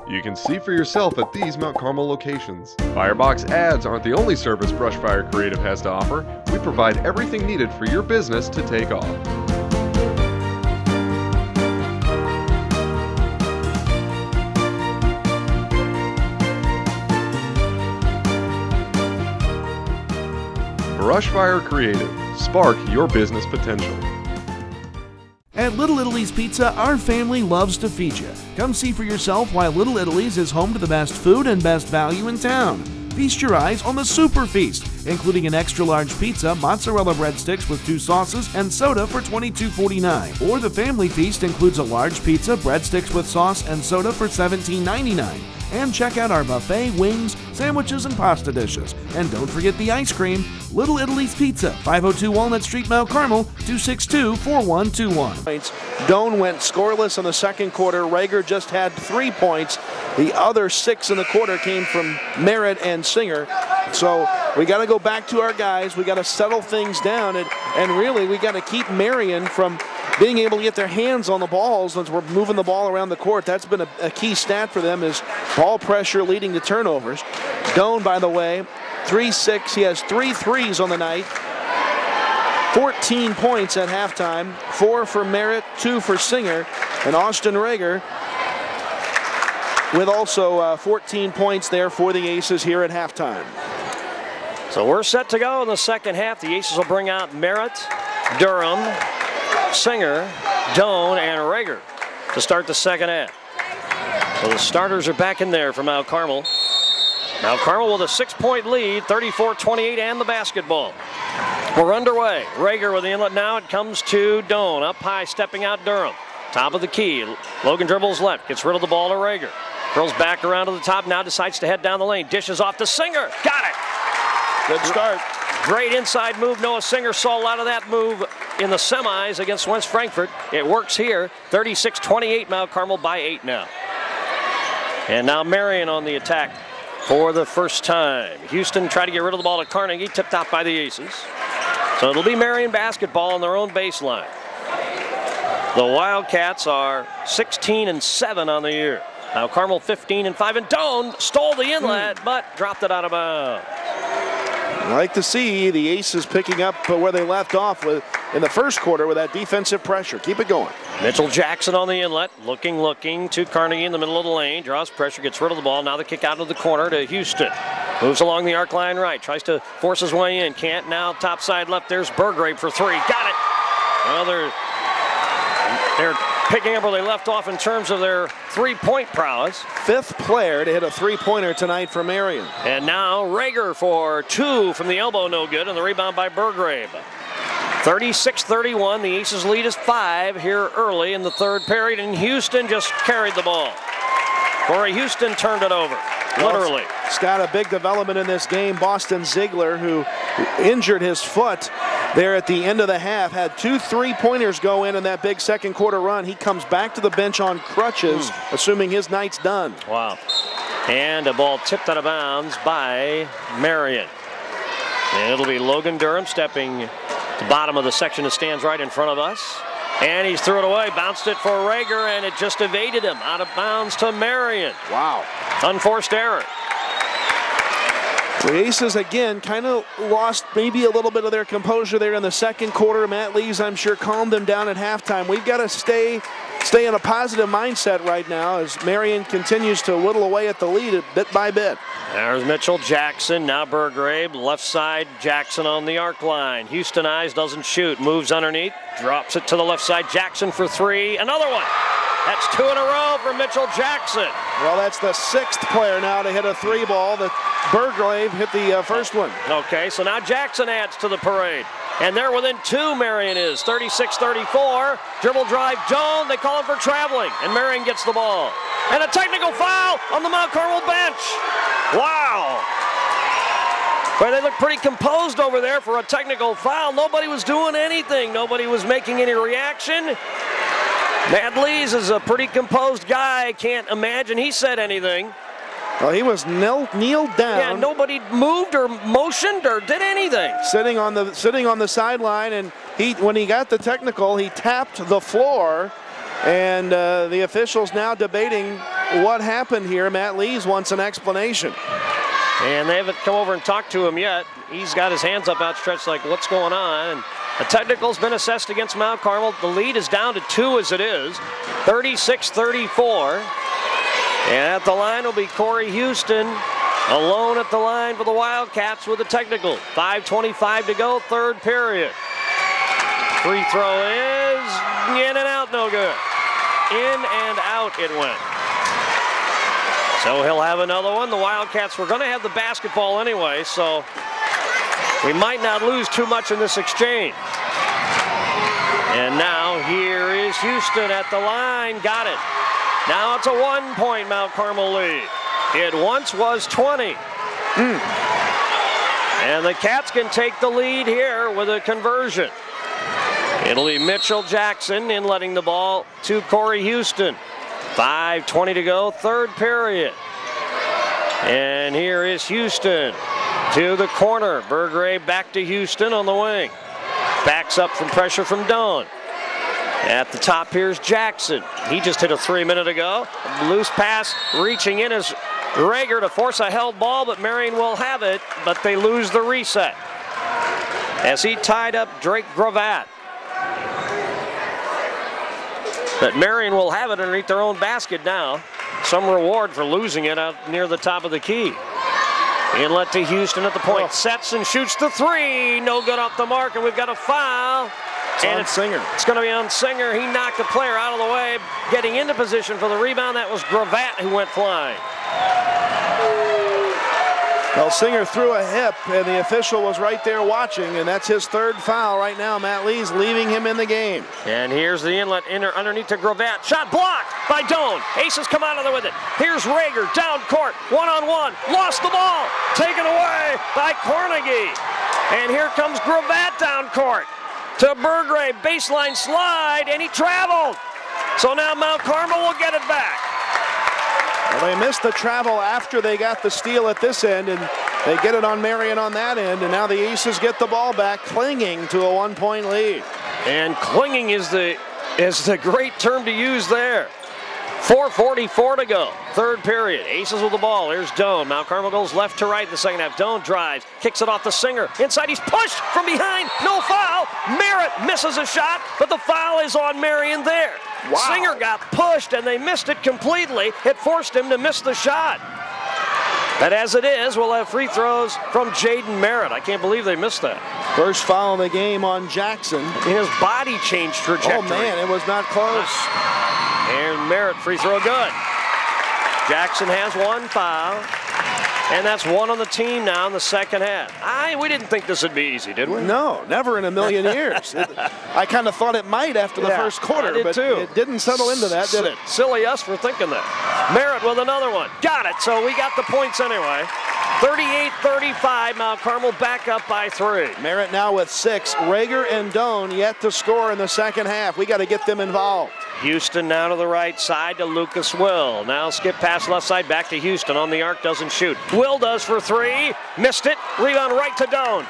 You can see for yourself at these Mount Carmel locations. Firebox ads aren't the only service Brushfire Creative has to offer. We provide everything needed for your business to take off. Brushfire Creative. Spark your business potential. At Little Italy's Pizza, our family loves to feed you. Come see for yourself why Little Italy's is home to the best food and best value in town. Feast your eyes on the Super Feast, including an extra-large pizza, mozzarella breadsticks with 2 sauces, and soda for $22.49. Or the Family Feast includes a large pizza, breadsticks with sauce, and soda for $17.99. And check out our buffet, wings, sandwiches, and pasta dishes. And don't forget the ice cream. Little Italy's Pizza, 502 Walnut Street, Mount Carmel, 262-4121. Doan went scoreless in the second quarter. Rager just had 3 points. The other 6 in the quarter came from Merritt and Singer. So we got to go back to our guys. We got to settle things down. And really, we got to keep Marion from being able to get their hands on the balls as we're moving the ball around the court. That's been a key stat for them, is ball pressure leading to turnovers. Doan, by the way, 3-6. He has 3 threes on the night. 14 points at halftime. 4 for Merritt, 2 for Singer. And Austin Rager with also 14 points there for the Aces here at halftime. So we're set to go in the second half. The Aces will bring out Merritt, Durham, Singer, Doan, and Rager to start the second half. So the starters are back in there for Mount Carmel. Mount Carmel with a 6-point lead, 34-28, and the basketball. We're underway. Rager with the inlet now. It comes to Doan. Up high, stepping out Durham. Top of the key. Logan dribbles left, gets rid of the ball to Rager. Curls back around to the top, now decides to head down the lane. Dishes off to Singer. Got it. Good start. Great inside move. Noah Singer saw a lot of that move in the semis against West Frankfort. It works here. 36-28, Mount Carmel by 8 now. And now Marion on the attack for the first time. Houston tried to get rid of the ball to Carnegie, tipped out by the Aces. So it'll be Marion basketball on their own baseline. The Wildcats are 16-7 on the year. Now Carmel 15-5, and Doan stole the inlet, but dropped it out of bounds. I like to see the Aces picking up where they left off in the first quarter with that defensive pressure. Keep it going. Mitchell Jackson on the inlet, looking to Carnegie in the middle of the lane, draws pressure, gets rid of the ball. Now the kick out of the corner to Houston. Moves along the arc line right, tries to force his way in, can't. Now top side left, there's Burgrave for 3. Got it. Well, they're picking up where they left off in terms of their 3-point prowess. 5th player to hit a 3-pointer tonight for Marion. And now Rager for 2 from the elbow, no good, and the rebound by Burgrave. 36-31, the Aces lead is 5 here early in the third period, and Houston just carried the ball. Corey Houston turned it over, literally. It's got a big development in this game. Boston Ziegler, who injured his foot there at the end of the half, had 2 3-pointers go in that big second quarter run. He comes back to the bench on crutches, assuming his night's done. Wow. And a ball tipped out of bounds by Marion. And it'll be Logan Durham stepping to the bottom of the section that stands right in front of us. And he's threw it away, bounced it for Rager, and it just evaded him. Out of bounds to Marion. Wow. Unforced error. The Aces, again, kind of lost maybe a little bit of their composure there in the second quarter. Matt Lees, I'm sure, calmed them down at halftime. We've got to stay stay in a positive mindset right now as Marion continues to whittle away at the lead bit by bit. There's Mitchell Jackson, now Burgrave, left side, Jackson on the arc line. Houston eyes, doesn't shoot, moves underneath, drops it to the left side, Jackson for three, another one. That's 2 in a row for Mitchell Jackson. Well, that's the 6th player now to hit a 3-ball. The Burgrave hit the first one. Okay, so now Jackson adds to the parade. And they're within 2, Marion is, 36-34. Dribble drive, Doan, they call him for traveling, and Marion gets the ball. And a technical foul on the Mount Carmel bench. Wow. But they look pretty composed over there for a technical foul. Nobody was doing anything. Nobody was making any reaction. Matt Lees is a pretty composed guy. I can't imagine he said anything. Well, he was kneeled down. Yeah, nobody moved or motioned or did anything. Sitting on the sideline, and when he got the technical, he tapped the floor, and the officials now debating what happened here. Matt Lees wants an explanation. And they haven't come over and talked to him yet. He's got his hands up outstretched like, what's going on? And a technical's been assessed against Mount Carmel. The lead is down to 2 as it is, 36-34. And at the line will be Corey Houston, alone at the line for the Wildcats with a technical. 5:25 to go, 3rd period. Free throw is in and out, no good. In and out it went. So he'll have another one. The Wildcats were going to have the basketball anyway, so we might not lose too much in this exchange. And now here is Houston at the line. Got it. Now it's a 1-point Mount Carmel lead. It once was 20. And the Cats can take the lead here with a conversion. It'll be Mitchell Jackson inletting the ball to Corey Houston. 5:20 to go, 3rd period. And here is Houston to the corner. Burgrave back to Houston on the wing. Backs up from pressure from Doan. At the top, here's Jackson. He just hit a 3 minute ago. Loose pass reaching in is Rager to force a held ball, but Marion will have it, but they lose the reset as he tied up Drake Gravatt. But Marion will have it underneath their own basket now. Some reward for losing it out near the top of the key. Inlet to Houston at the point. Sets and shoots the 3. No good off the mark, and we've got a foul. It's Singer. It's going to be on Singer. He knocked the player out of the way, getting into position for the rebound. That was Gravatt who went flying. Well, Singer threw a hip, and the official was right there watching, and that's his 3rd foul right now. Matt Lees leaving him in the game. And here's the inlet underneath to Gravatt. Shot blocked by Doan. Aces come out of there with it. Here's Rager down court, 1-on-1. Lost the ball. Taken away by Carnegie. And here comes Gravatt down court to Burgrave. Baseline slide, and he traveled. So now Mount Carmel will get it back. Well, they missed the travel after they got the steal at this end, and they get it on Marion on that end, and now the Aces get the ball back, clinging to a 1-point lead. And clinging is the great term to use there. 4:44 to go, 3rd period. Aces with the ball. Here's Doan. Mount Carmel goes left to right in the second half. Doan drives, kicks it off to Singer. Inside, he's pushed from behind. No foul. Merritt misses a shot, but the foul is on Marion there. Wow. Singer got pushed, and they missed it completely. It forced him to miss the shot. But as it is, we'll have free throws from Jaden Merritt. I can't believe they missed that. First foul of the game on Jackson. And his body changed trajectory. Oh, man, it was not close. And Merritt, free throw good. Jackson has 1 foul. And that's 1 on the team now in the second half. We didn't think this would be easy, did we? No, never in a million years. I kind of thought it might after the first quarter, but too. It didn't settle into that, did it? Silly us for thinking that. Merritt with another one. Got it, so we got the points anyway. 38-35, Mount Carmel back up by 3. Merritt now with 6. Rager and Doan yet to score in the second half. We got to get them involved. Houston now to the right side to Lucas Will. Now skip pass left side back to Houston. On the arc, doesn't shoot. Will does for 3. Missed it. Rebound right to Doan.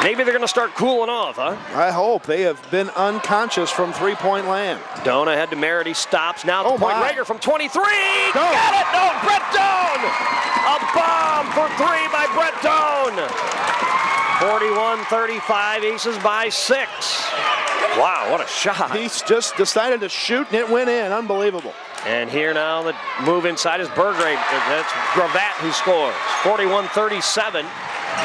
Maybe they're going to start cooling off, huh? I hope. They have been unconscious from 3-point land. Doan ahead to Merritt. He stops. Now at the point. Rager from 23. Doan. Got it. No, Brett Doan. A bomb for 3 by Brett Doan. 41-35. Aces by 6. Wow, what a shot. He's just decided to shoot, and it went in. Unbelievable. And here now, the move inside is Burgrave. That's Gravatt who scores. 41-37.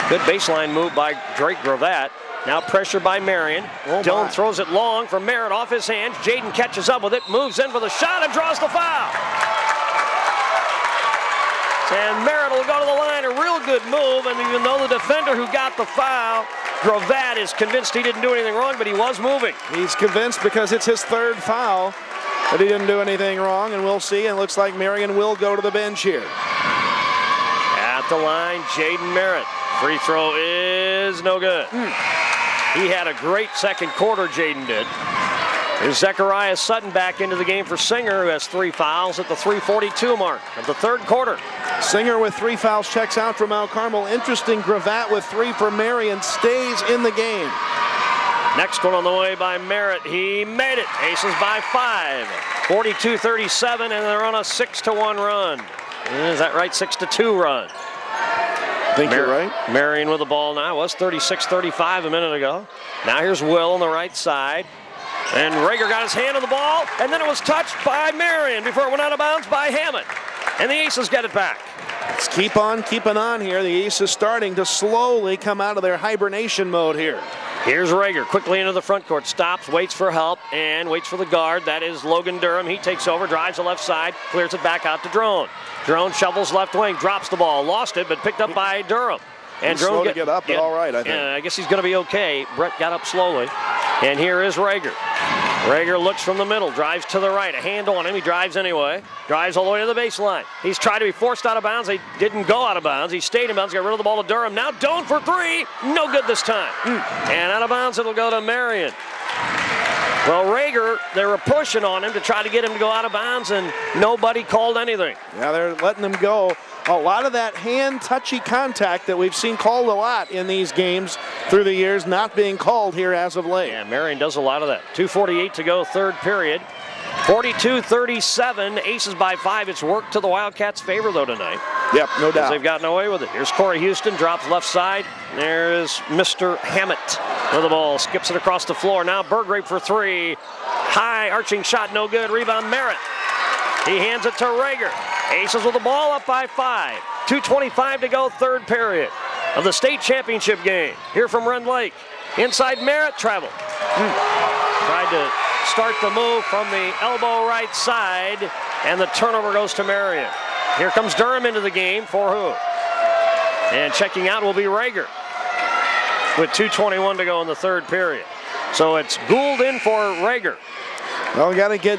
Good baseline move by Drake Gravatt. Now pressure by Marion. Dillon throws it long for Merritt off his hands. Jaden catches up with it, moves in for the shot, and draws the foul. And Merritt will go to the line. A real good move. And even though the defender who got the foul, Gravatt, is convinced he didn't do anything wrong, but he was moving. He's convinced because it's his third foul that he didn't do anything wrong, and we'll see. And it looks like Marion will go to the bench here. At the line, Jaden Merritt. Free throw is no good. He had a great second quarter, Jaden did. Here's Zechariah Sutton back into the game for Singer, who has 3 fouls at the 3:42 mark of the third quarter. Singer with 3 fouls checks out for Mount Carmel. Interesting, Gravatt with 3 for Marion stays in the game. Next one on the way by Merritt. He made it. Aces by 5. 42-37, and they're on a 6-1 run. Is that right? 6-2 run. I think you're right. Marion with the ball now. It was 36-35 a minute ago. Now here's Will on the right side. And Rager got his hand on the ball, and then it was touched by Marion before it went out of bounds by Hammett. And the Aces get it back. Let's keep on keeping on here. The Aces starting to slowly come out of their hibernation mode here. Here's Rager quickly into the front court. Stops, waits for help, and waits for the guard. That is Logan Durham. He takes over, drives the left side, clears it back out to Drone. Drone shovels left wing, drops the ball, lost it, but picked up by Durham. And Drone slow to get up, but all right, I think. I guess he's going to be okay. Brett got up slowly. And here is Rager. Rager looks from the middle, drives to the right. A hand on him. He drives anyway. Drives all the way to the baseline. He's tried to be forced out of bounds. He didn't go out of bounds. He stayed in bounds, got rid of the ball to Durham. Now Doan for 3. No good this time. And out of bounds, it'll go to Marion. Well, Rager, they were pushing on him to try to get him to go out of bounds, and nobody called anything. Yeah, they're letting him go. A lot of that hand touchy contact that we've seen called a lot in these games through the years, not being called here as of late. Yeah, Marion does a lot of that. 2:48 to go, third period. 42-37, Aces by 5. It's worked to the Wildcats' favor, though, tonight. Yep, no doubt. They've gotten away with it. Here's Corey Houston, drops left side. There's Mr. Hammett with the ball, skips it across the floor. Now Burgrave for 3. High arching shot, no good. Rebound, Merritt. He hands it to Rager. Aces with the ball up by 5. 2:25 to go, third period of the state championship game. Here from Rend Lake. Inside Merritt, travel. Tried to start the move from the elbow right side, and the turnover goes to Marion. Here comes Durham into the game for who? And checking out will be Rager with 2:21 to go in the third period. So it's Gould in for Rager. Well, we got to get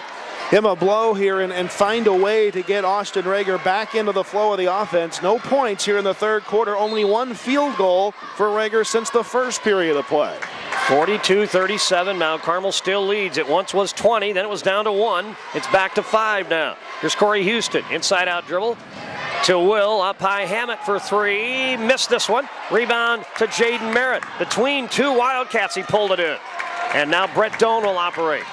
him a blow here and find a way to get Austin Rager back into the flow of the offense. No points here in the third quarter. Only 1 field goal for Rager since the first period of play. 42-37. Mount Carmel still leads. It once was 20, then it was down to 1. It's back to 5 now. Here's Corey Houston. Inside out dribble to Will. Up high, Hammett for 3. Missed this one. Rebound to Jaden Merritt. Between 2 Wildcats, he pulled it in. And now Brett Doan will operate.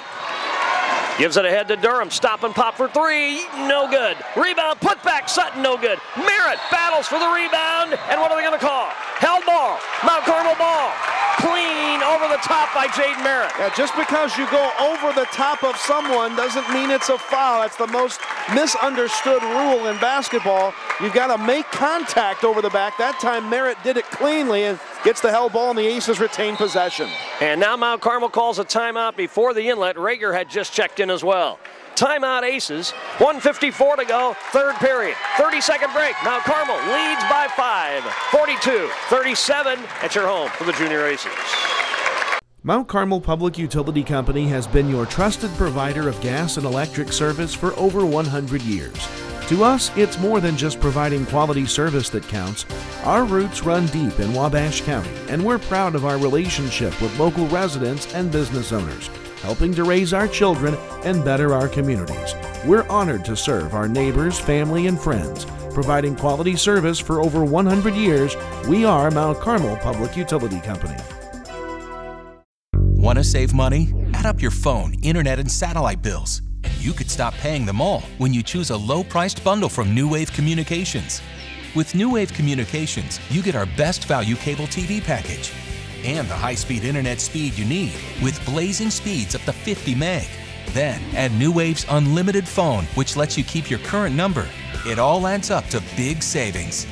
Gives it ahead to Durham. Stop and pop for 3. No good. Rebound, put back. Sutton, no good. Merritt battles for the rebound. And what are they going to call? Held ball. Mount Carmel ball. Clean over the top by Jaden Merritt. Yeah, just because you go over the top of someone doesn't mean it's a foul. That's the most misunderstood rule in basketball. You've got to make contact over the back. That time Merritt did it cleanly and gets the held ball, and the Aces retain possession. And now Mount Carmel calls a timeout before the inlet. Rager had just checked in as well. Timeout, Aces. 1:54 to go, third period. 30-second break. Mount Carmel leads by 5. 42-37 at your home for the Junior Aces. Mount Carmel Public Utility Company has been your trusted provider of gas and electric service for over 100 years. To us, it's more than just providing quality service that counts. Our roots run deep in Wabash County, and we're proud of our relationship with local residents and business owners, helping to raise our children and better our communities. We're honored to serve our neighbors, family, and friends. Providing quality service for over 100 years, we are Mount Carmel Public Utility Company. Want to save money? Add up your phone, internet, and satellite bills. You could stop paying them all when you choose a low-priced bundle from New Wave Communications. With New Wave Communications, you get our best value cable TV package. and the high-speed internet speed you need with blazing speeds up to 50 meg. Then add New Wave's unlimited phone, which lets you keep your current number. It all adds up to big savings.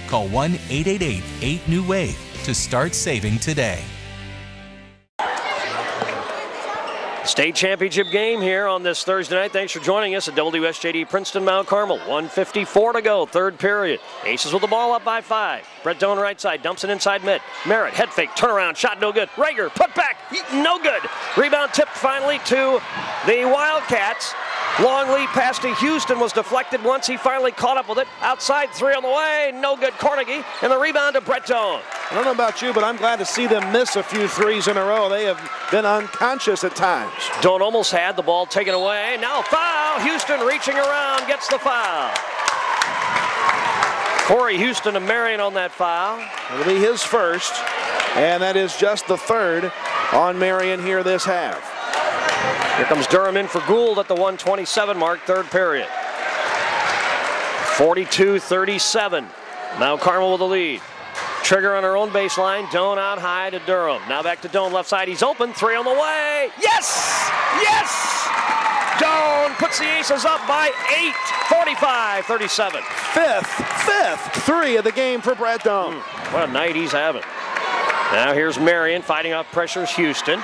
Call 1-888-8-NEW-WAVE to start saving today. State championship game here on this Thursday night. Thanks for joining us at WSJD Princeton Mount Carmel. 1:54 to go, third period. Aces with the ball up by 5. Brett Doan right side, dumps it inside mid. Merritt, head fake, turnaround, shot no good. Rager, put back, no good. Rebound tipped finally to the Wildcats. Long lead pass to Houston was deflected once he finally caught up with it. Outside three on the way, no good. Carnegie, and the rebound to Brett Doan. I don't know about you, but I'm glad to see them miss a few threes in a row. They have been unconscious at times. Doan almost had the ball taken away. Now foul. Houston reaching around, gets the foul. Corey Houston to Marion on that foul. It'll be his first, and that is just the third on Marion here this half. Here comes Durham in for Gould at the 1:27 mark, third period. 42-37. Mount Carmel with the lead. Trigger on her own baseline. Doan out high to Durham. Now back to Doan, left side. He's open. Three on the way. Yes! Yes! Doan puts the Aces up by 8. 45-37. Fifth three of the game for Brett Doan. What a night he's having. Now here's Marion fighting off pressures Houston.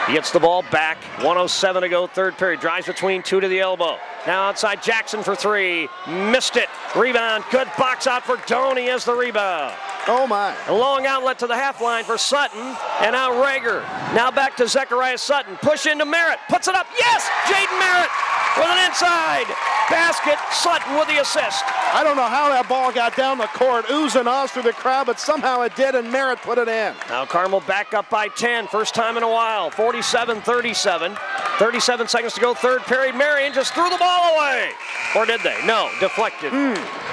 He gets the ball back. 1:07 to go, third period. Drives between two to the elbow. Now outside Jackson for three. Missed it. Rebound. Good box out for Doan. He has the rebound. Oh my. A long outlet to the half line for Sutton. And now Rager. Now back to Zechariah Sutton. Push into Merritt. Puts it up. Yes! Jaden Merritt with an inside basket. Sutton with the assist. I don't know how that ball got down the court, oohs and ahs through the crowd, but somehow it did, and Merritt put it in. Now Carmel back up by 10. First time in a while. 47-37. 37 seconds to go, third period. Marion just threw the ball away. Or did they? No, deflected.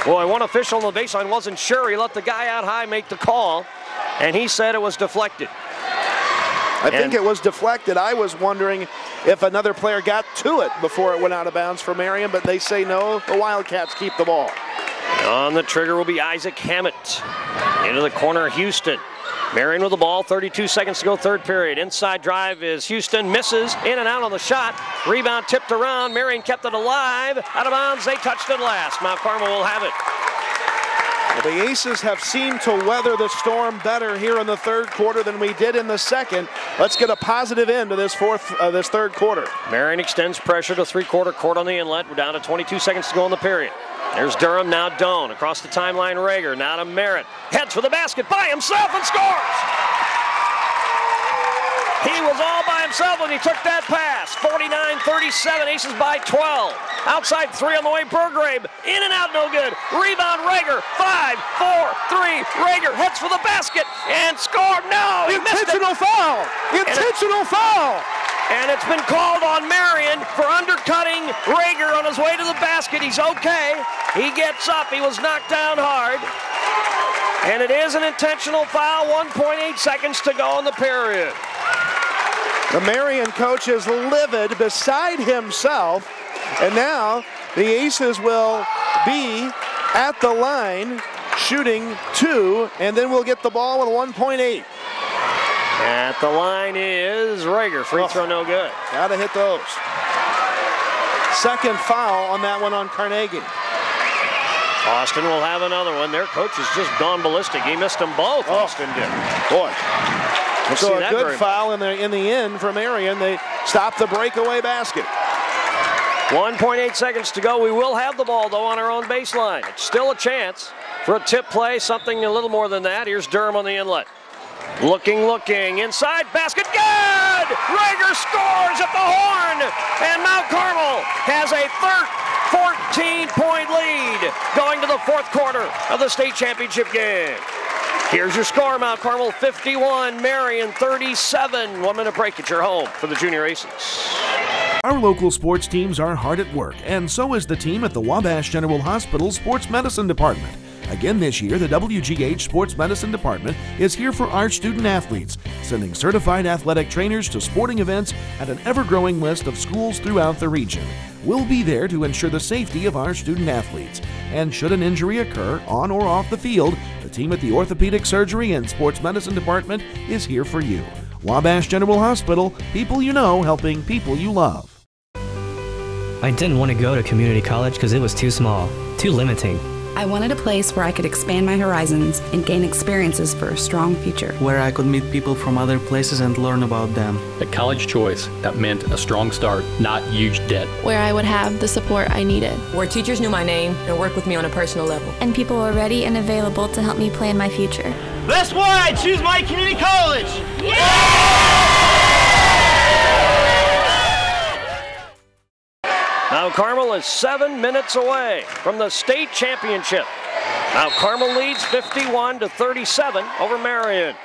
Boy, one official on the baseline wasn't sure. He let the guy out high make the call, and he said it was deflected. I think it was deflected. I was wondering if another player got to it before it went out of bounds for Marion, but they say no, the Wildcats keep the ball. On the trigger will be Isaac Hammett. Into the corner, Houston. Marion with the ball, 32 seconds to go, third period. Inside drive is Houston, misses, in and out on the shot. Rebound tipped around, Marion kept it alive. Out of bounds, they touched it last. Mount Carmel will have it. Well, the Aces have seemed to weather the storm better here in the third quarter than we did in the second. Let's get a positive end to this third quarter. Marion extends pressure to three-quarter court on the inlet. We're down to 22 seconds to go in the period. There's Durham, now Doan. Across the timeline, Rager, now to Merritt. Heads for the basket by himself and scores! He was all by himself when he took that pass. 49-37, Aces by 12. Outside three on the way, Burgrave. In and out, no good. Rebound, Rager. 5, 4, 3. Rager heads for the basket and scored. No, he missed it. Intentional foul. Intentional foul. And it's been called on Marion for undercutting Rager on his way to the basket. He's okay. He gets up. He was knocked down hard. And it is an intentional foul. 1.8 seconds to go in the period. The Marion coach is livid, beside himself. And now the Aces will be at the line shooting 2, and then we'll get the ball with 1.8. At the line is Rager. Free throw no good. Gotta hit those. Second foul on that one on Carnegie. Austin will have another one. Their coach has just gone ballistic. He missed them both, Austin did. Boy. So a good foul in the end for Marion. They stop the breakaway basket. 1.8 seconds to go. We will have the ball, though, on our own baseline. It's still a chance for a tip play, something a little more than that. Here's Durham on the inlet. Looking, inside basket, good! Rager scores at the horn, and Mount Carmel has a 14-point lead going to the fourth quarter of the state championship game. Here's your score, Mount Carmel 51, Marion 37. 1 minute break at your home for the Junior Aces. Our local sports teams are hard at work, and so is the team at the Wabash General Hospital Sports Medicine Department. Again this year, the WGH Sports Medicine Department is here for our student athletes, sending certified athletic trainers to sporting events at an ever-growing list of schools throughout the region. We'll be there to ensure the safety of our student athletes. And should an injury occur on or off the field, the team at the Orthopedic Surgery and Sports Medicine Department is here for you. Wabash General Hospital, people you know helping people you love. I didn't want to go to community college because it was too small, too limiting. I wanted a place where I could expand my horizons and gain experiences for a strong future. Where I could meet people from other places and learn about them. A college choice that meant a strong start, not huge debt. Where I would have the support I needed. Where teachers knew my name and worked with me on a personal level. And people were ready and available to help me plan my future. That's why I choose my community college! Now Carmel is 7 minutes away from the state championship. Now Carmel leads 51-37 over Marion.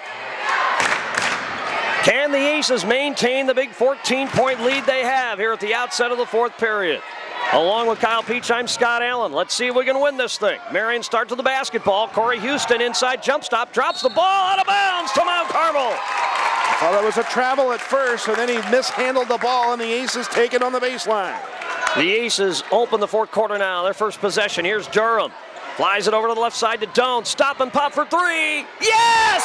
Can the Aces maintain the big 14-point lead they have here at the outset of the fourth period? Along with Kyle Peach, I'm Scott Allen. Let's see if we can win this thing. Marion starts with the basketball. Corey Houston inside jump stop, drops the ball out of bounds to Mount Carmel. I thought it was a travel at first, and then he mishandled the ball, and the Aces take it on the baseline. The Aces open the fourth quarter now. Their first possession. Here's Durham. Flies it over to the left side to Doan. Stop and pop for three. Yes!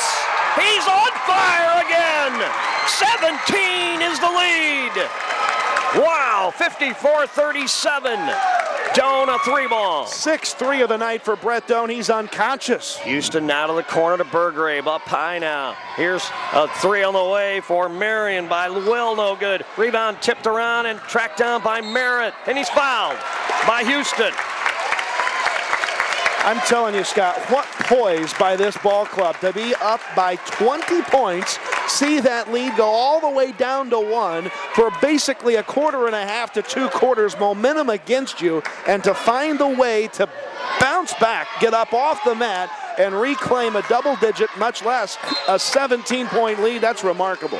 He's on fire again! 17 is the lead. Wow, 54-37. Doan a three ball. 6-3 of the night for Brett Doan. He's unconscious. Houston now to the corner to Burgrave. Up high now. Here's a three on the way for Marion by Will. No good. Rebound tipped around and tracked down by Merritt. And he's fouled by Houston. I'm telling you, Scott, what poise by this ball club to be up by 20 points, see that lead go all the way down to 1 for basically a quarter and a half to 2 quarters, momentum against you, and to find the way to bounce back, get up off the mat, and reclaim a double-digit, much less a 17-point lead. That's remarkable.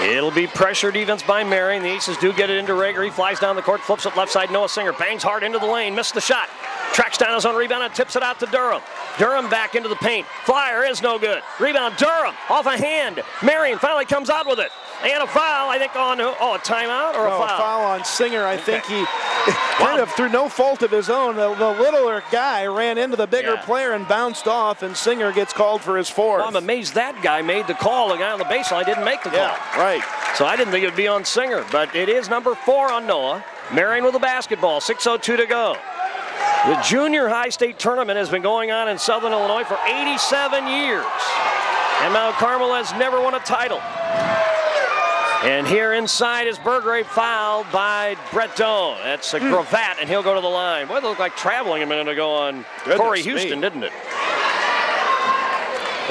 It'll be pressure defense by Marion. The Aces do get it into Rager. He flies down the court, flips it left side. Noah Singer bangs hard into the lane, missed the shot. Tracks down his own rebound and tips it out to Durham. Durham back into the paint. Flyer is no good. Rebound Durham off a hand. Marion finally comes out with it. And a foul, I think, on, a timeout or a foul? A foul on Singer. I think he kind of, through no fault of his own, the littler guy ran into the bigger player and bounced off, and Singer gets called for his fourth. Well, I'm amazed that guy made the call. The guy on the baseline didn't make the call. Yeah, right. So I didn't think it would be on Singer, but it is number 4 on Noah. Marion with the basketball, 6:02 to go. The junior high state tournament has been going on in Southern Illinois for 87 years. And Mount Carmel has never won a title. And here inside is Burgrave fouled by Brett Doan. That's a Gravatt, and he'll go to the line. Boy, it looked like traveling a minute ago on Corey Houston, didn't it?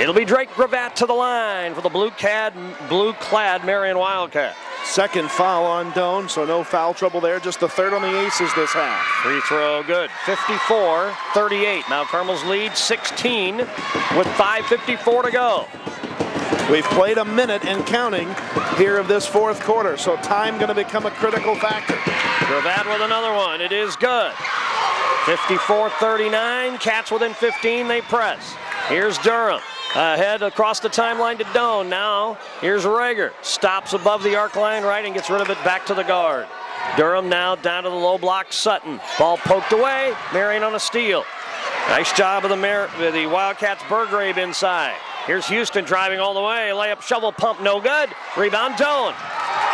It'll be Drake Gravatt to the line for the blue-clad Marion Wildcat. Second foul on Doan, so no foul trouble there. Just the third on the Aces this half. Free throw good. 54-38. Mount Carmel's lead 16 with 5:54 to go. We've played a minute and counting here of this fourth quarter, so time going to become a critical factor. Gravatt with another one. It is good. 54-39. Cats within 15. They press. Here's Durham. Ahead across the timeline to Doan. Now, here's Rager. Stops above the arc line right and gets rid of it back to the guard. Durham now down to the low block. Sutton. Ball poked away. Marion on a steal. Nice job of the Wildcats. Burgrave inside. Here's Houston driving all the way. Layup, shovel, pump, no good. Rebound, Doan.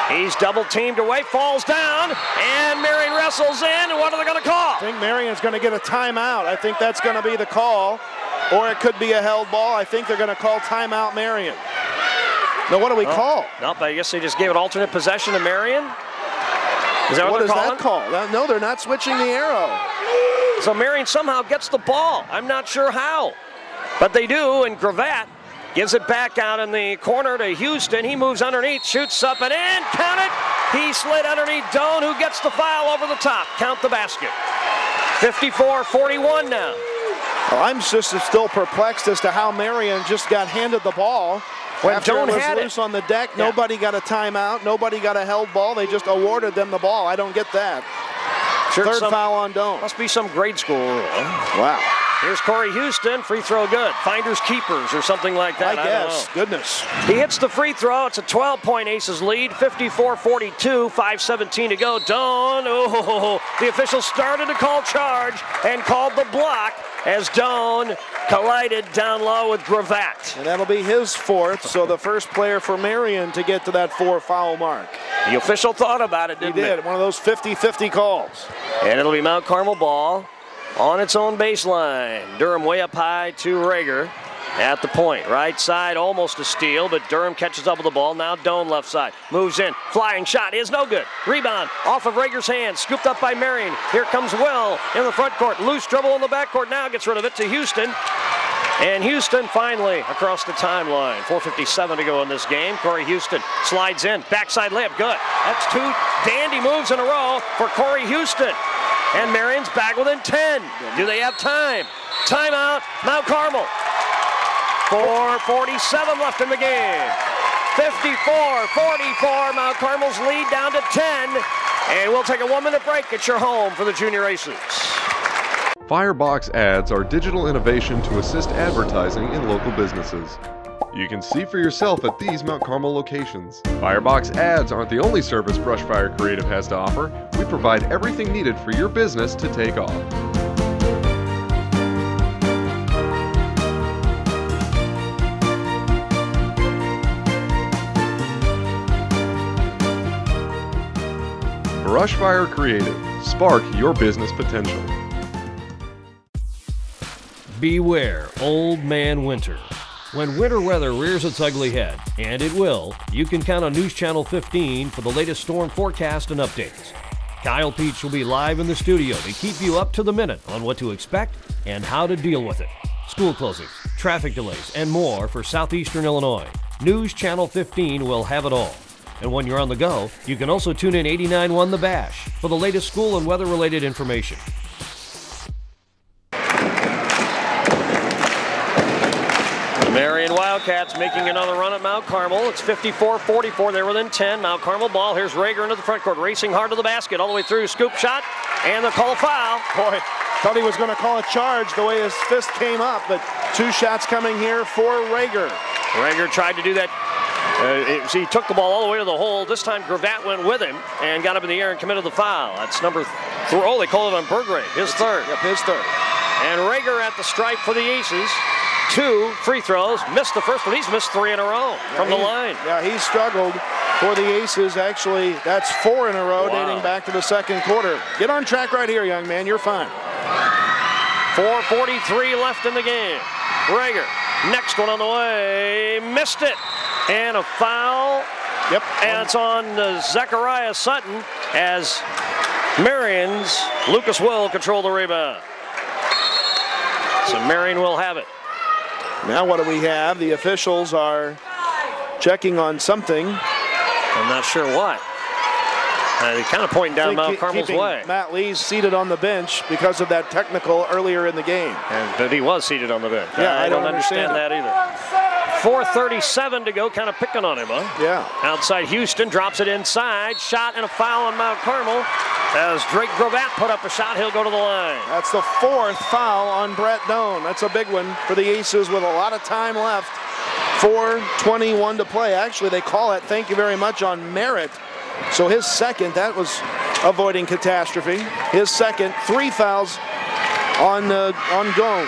He's double teamed away, falls down, and Marion wrestles in. And what are they going to call? I think Marion's going to get a timeout. I think that's going to be the call. Or it could be a held ball. I think they're going to call timeout Marion. Now, what do we call? Nope, I guess they just gave it alternate possession to Marion. Is that what they're calling? That call? No, they're not switching the arrow. So Marion somehow gets the ball. I'm not sure how. But they do, and Gravatt gives it back out in the corner to Houston. He moves underneath, shoots up and in. Count it. He slid underneath Doan, who gets the foul over the top. Count the basket. 54-41 now. Well, I'm just still perplexed as to how Marion just got handed the ball. When Doan had loose on the deck, nobody got a timeout, nobody got a held ball. They just awarded them the ball. I don't get that. Sure, Third foul on Doan. Must be some grade school rule. Wow. Here's Corey Houston, free throw good. Finders keepers or something like that. I guess. Goodness. He hits the free throw. It's a 12-point Aces lead, 54-42, 5:17 to go. Doan, the officials started to call charge and called the block as Doan collided down low with Gravatt. And that'll be his fourth, so the first player for Marion to get to that 4-foul mark. The official thought about it, didn't he? He did, one of those 50-50 calls. And it'll be Mount Carmel ball on its own baseline. Durham way up high to Rager at the point. Right side, almost a steal, but Durham catches up with the ball. Now Doan left side. Moves in. Flying shot is no good. Rebound off of Rager's hand. Scooped up by Marion. Here comes Will in the front court. Loose dribble in the backcourt. Now gets rid of it to Houston. And Houston finally across the timeline. 4:57 to go in this game. Corey Houston slides in. Backside layup. Good. That's 2 dandy moves in a row for Corey Houston. And Marion's back within 10. Do they have time? Timeout, Mount Carmel. 4:47 left in the game. 54-44, Mount Carmel's lead down to 10. And we'll take a 1-minute break at your home for the Junior Aces. Firebox ads are digital innovation to assist advertising in local businesses. You can see for yourself at these Mount Carmel locations. Firebox ads aren't the only service Brushfire Creative has to offer. We provide everything needed for your business to take off. Brushfire Creative. Spark your business potential. Beware, old man winter. When winter weather rears its ugly head, and it will, you can count on News Channel 15 for the latest storm forecast and updates. Kyle Peach will be live in the studio to keep you up to the minute on what to expect and how to deal with it. School closings, traffic delays, and more for southeastern Illinois. News Channel 15 will have it all. And when you're on the go, you can also tune in 89.1 The Bash for the latest school and weather-related information. Marion Wildcats making another run at Mount Carmel. It's 54-44. They're within 10. Mount Carmel ball. Here's Rager into the front court, racing hard to the basket, all the way through. Scoop shot, and the call foul. Boy, thought he was going to call a charge the way his fist came up, but 2 shots coming here for Rager. Rager tried to do that. He took the ball all the way to the hole. This time Gravatt went with him and got up in the air and committed the foul. That's number 3. Oh, they called it on Burgrave. His third. Yep, his third. And Rager at the stripe for the Aces. 2 free throws. Missed the first one. He's missed 3 in a row from the line. Yeah, he struggled for the Aces. Actually, that's 4 in a row dating back to the second quarter. Get on track right here, young man. You're fine. 4:43 left in the game. Rager, next one on the way. Missed it. And a foul. Yep. And it's on Zechariah Sutton as Marion's Lucas Will control the rebound. So Marion will have it. Now what do we have? The officials are checking on something. I'm not sure what. They're kind of pointing down Mount Carmel's way. Matt Lee's seated on the bench because of that technical earlier in the game. But he was seated on the bench. Yeah, I don't understand that either. 4:37 to go, kind of picking on him, huh? Yeah. Outside Houston, drops it inside. Shot and a foul on Mount Carmel. As Drake Gravatt put up a shot, he'll go to the line. That's the 4th foul on Brett Doan. That's a big one for the Aces with a lot of time left. 4:21 to play. Actually, they call it, thank you very much, on Merritt. So his second, that was avoiding catastrophe. His second, 3 fouls on Doan.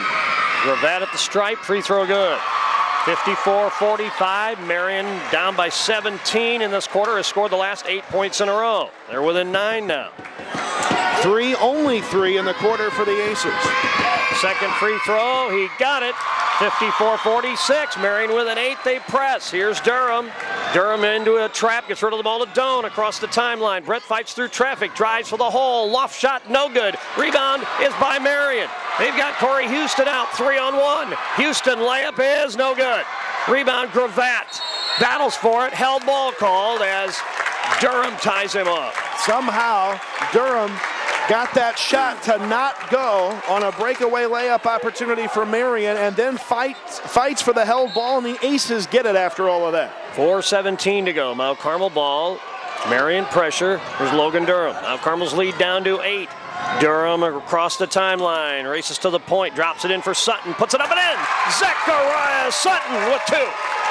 Gravatt at the stripe, free throw good. 54-45, Marion down by 17 in this quarter, has scored the last 8 points in a row. They're within 9 now. Only three in the quarter for the Aces. Second free throw, he got it. 54-46, Marion with an 8, they press. Here's Durham. Durham into a trap, gets rid of the ball to Doan across the timeline. Brett fights through traffic, drives for the hole, loft shot, no good. Rebound is by Marion. They've got Corey Houston out, 3-on-1. Houston layup is no good. Rebound, Gravatt battles for it, held ball called as Durham ties him up. Somehow, Durham got that shot to not go on a breakaway layup opportunity for Marion, and then fights for the held ball, and the Aces get it after all of that. 4:17 to go. Mount Carmel ball. Marion pressure. Here's Logan Durham. Mount Carmel's lead down to 8. Durham across the timeline, races to the point, drops it in for Sutton, puts it up and in. Zechariah Sutton with 2.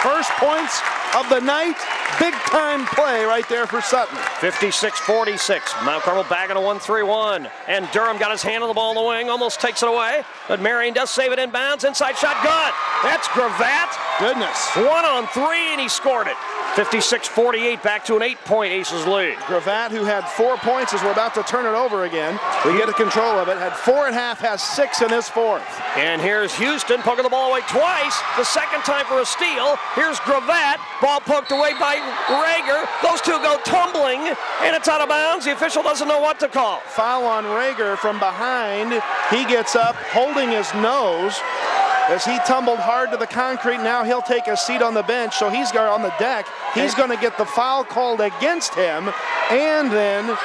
First points of the night. Big time play right there for Sutton. 56-46. Mount Carmel back in a 1-3-1. And Durham got his hand on the ball in the wing, almost takes it away. But Marion does save it inbounds. Inside shot, good. That's Gravatt. Goodness. 1 on 3, and he scored it. 56-48, back to an 8-point Aces lead. Gravatt, who had 4 points as we're about to turn it over again. We get control of it. Had 4 at half, has 6 in his 4th. And here's Houston poking the ball away twice. The second time for a steal. Here's Gravatt. Ball poked away by Rager. Those two go tumbling, and it's out of bounds. The official doesn't know what to call. Foul on Rager from behind. He gets up, holding his nose as he tumbled hard to the concrete. Now he'll take a seat on the bench, so he's on the deck. He's going to get the foul called against him, and then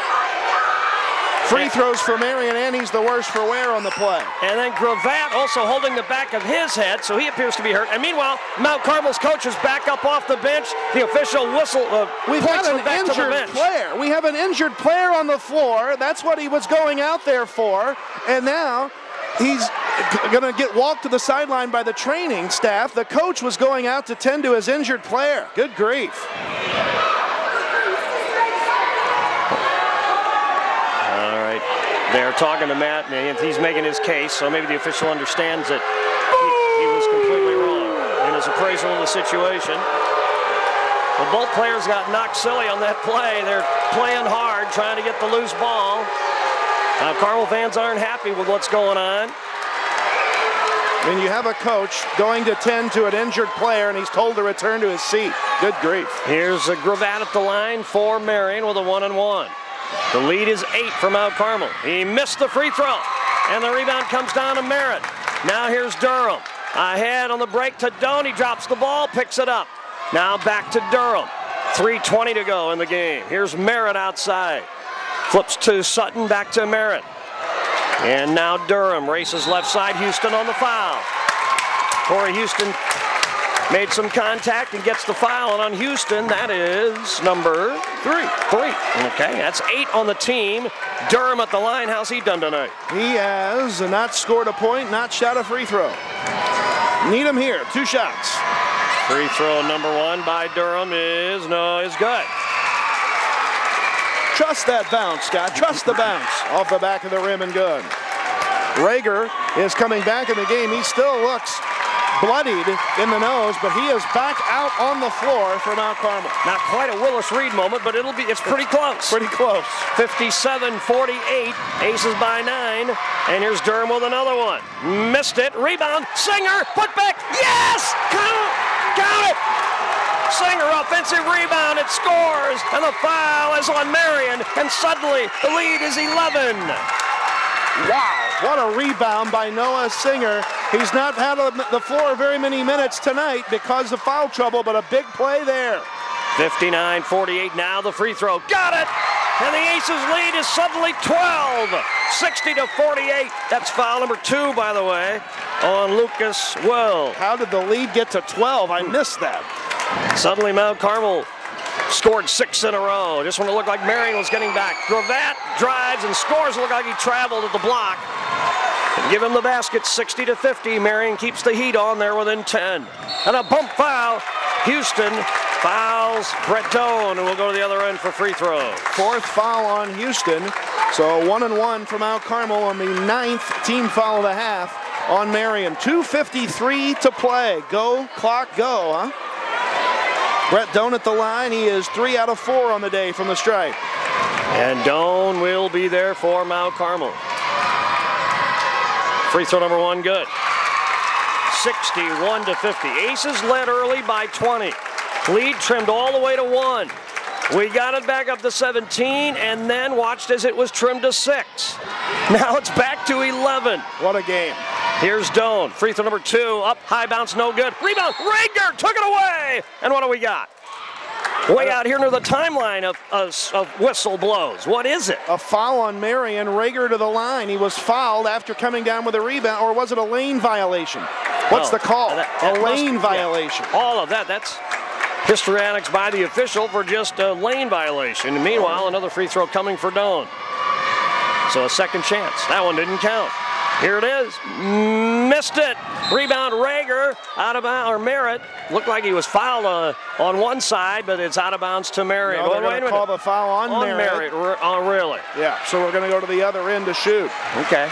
free throws for Marion, and he's the worst for wear on the play. And then Gravatt also holding the back of his head, so he appears to be hurt. And meanwhile, Mount Carmel's coach is back up off the bench. The official whistle We've got an injured player. We have an injured player on the floor. That's what he was going out there for. And now he's going to get walked to the sideline by the training staff. The coach was going out to tend to his injured player. Good grief. They're talking to Matt, and he's making his case, so maybe the official understands that he was completely wrong in his appraisal of the situation. Well, both players got knocked silly on that play. They're playing hard, trying to get the loose ball. Carmel fans aren't happy with what's going on. When you have a coach going to tend to an injured player and he's told to return to his seat. Good grief. Here's a Gravatt at the line for Marion with a 1-and-1. The lead is 8 for Mount Carmel. He missed the free throw, and the rebound comes down to Merritt. Now here's Durham. Ahead on the break to Doan. He drops the ball, picks it up. Now back to Durham. 3:20 to go in the game. Here's Merritt outside. Flips to Sutton, back to Merritt. And now Durham races left side. Houston on the foul. Corey Houston made some contact and gets the foul, and on Houston, that is number 3. Okay, that's 8 on the team. Durham at the line. How's he done tonight? He has not scored a point, not shot a free throw. Need him here. 2 shots. Free throw number 1 by Durham is good. Trust that bounce, Scott. Trust the bounce. Off the back of the rim and good. Rager is coming back in the game. He still looks bloodied in the nose, but he is back out on the floor for Mount Carmel. Not quite a Willis Reed moment, but it's pretty close. Pretty close. 57-48, Aces by 9, and here's Durham with another one. Missed it, rebound, Singer, put back, yes! Count it! Singer, offensive rebound, it scores, and the foul is on Marion, and suddenly the lead is 11. Wow, what a rebound by Noah Singer. He's not had the floor very many minutes tonight because of foul trouble, but a big play there. 59-48, now the free throw. Got it! And the Aces lead is suddenly 12. 60-48. That's foul number 2, by the way, on Lucas Will. How did the lead get to 12? I missed that. Suddenly Mount Carmel scored 6 in a row. Just when it looked like Marion was getting back. Gravatt drives and scores. It looked like he traveled at the block. And give him the basket, 60-50. Marion keeps the heat on there within 10. And a bump foul. Houston fouls Brett Doan, and we'll go to the other end for free throws. 4th foul on Houston. So 1-and-1 for Mount Carmel on the 9th team foul of the half on Marion. 2:53 to play. Go, clock, go, huh? Brett Doan at the line. He is 3 out of 4 on the day from the stripe. And Doan will be there for Mount Carmel. Free throw number 1, good. 61-50. Aces led early by 20. Lead trimmed all the way to 1. We got it back up to 17 and then watched as it was trimmed to 6. Now it's back to 11. What a game. Here's Doan. Free throw number 2. Up, high bounce, no good. Rebound. Rager took it away. And what do we got? Way out here near the timeline of whistle blows. What is it? A foul on Marion. Rager to the line. He was fouled after coming down with a rebound, or was it a lane violation? What's the call? A lane violation. Yeah, all of that. That's histrionics by the official for just a lane violation. And meanwhile, another free throw coming for Doan. So a second chance. That one didn't count. Here it is. Missed it. Rebound Rager. Out of bounds, or Merritt. Looked like he was fouled on one side, but it's out of bounds to Marion. No, they're going to call the foul on Merritt. Oh, really? Yeah, so we're going to go to the other end to shoot. Okay.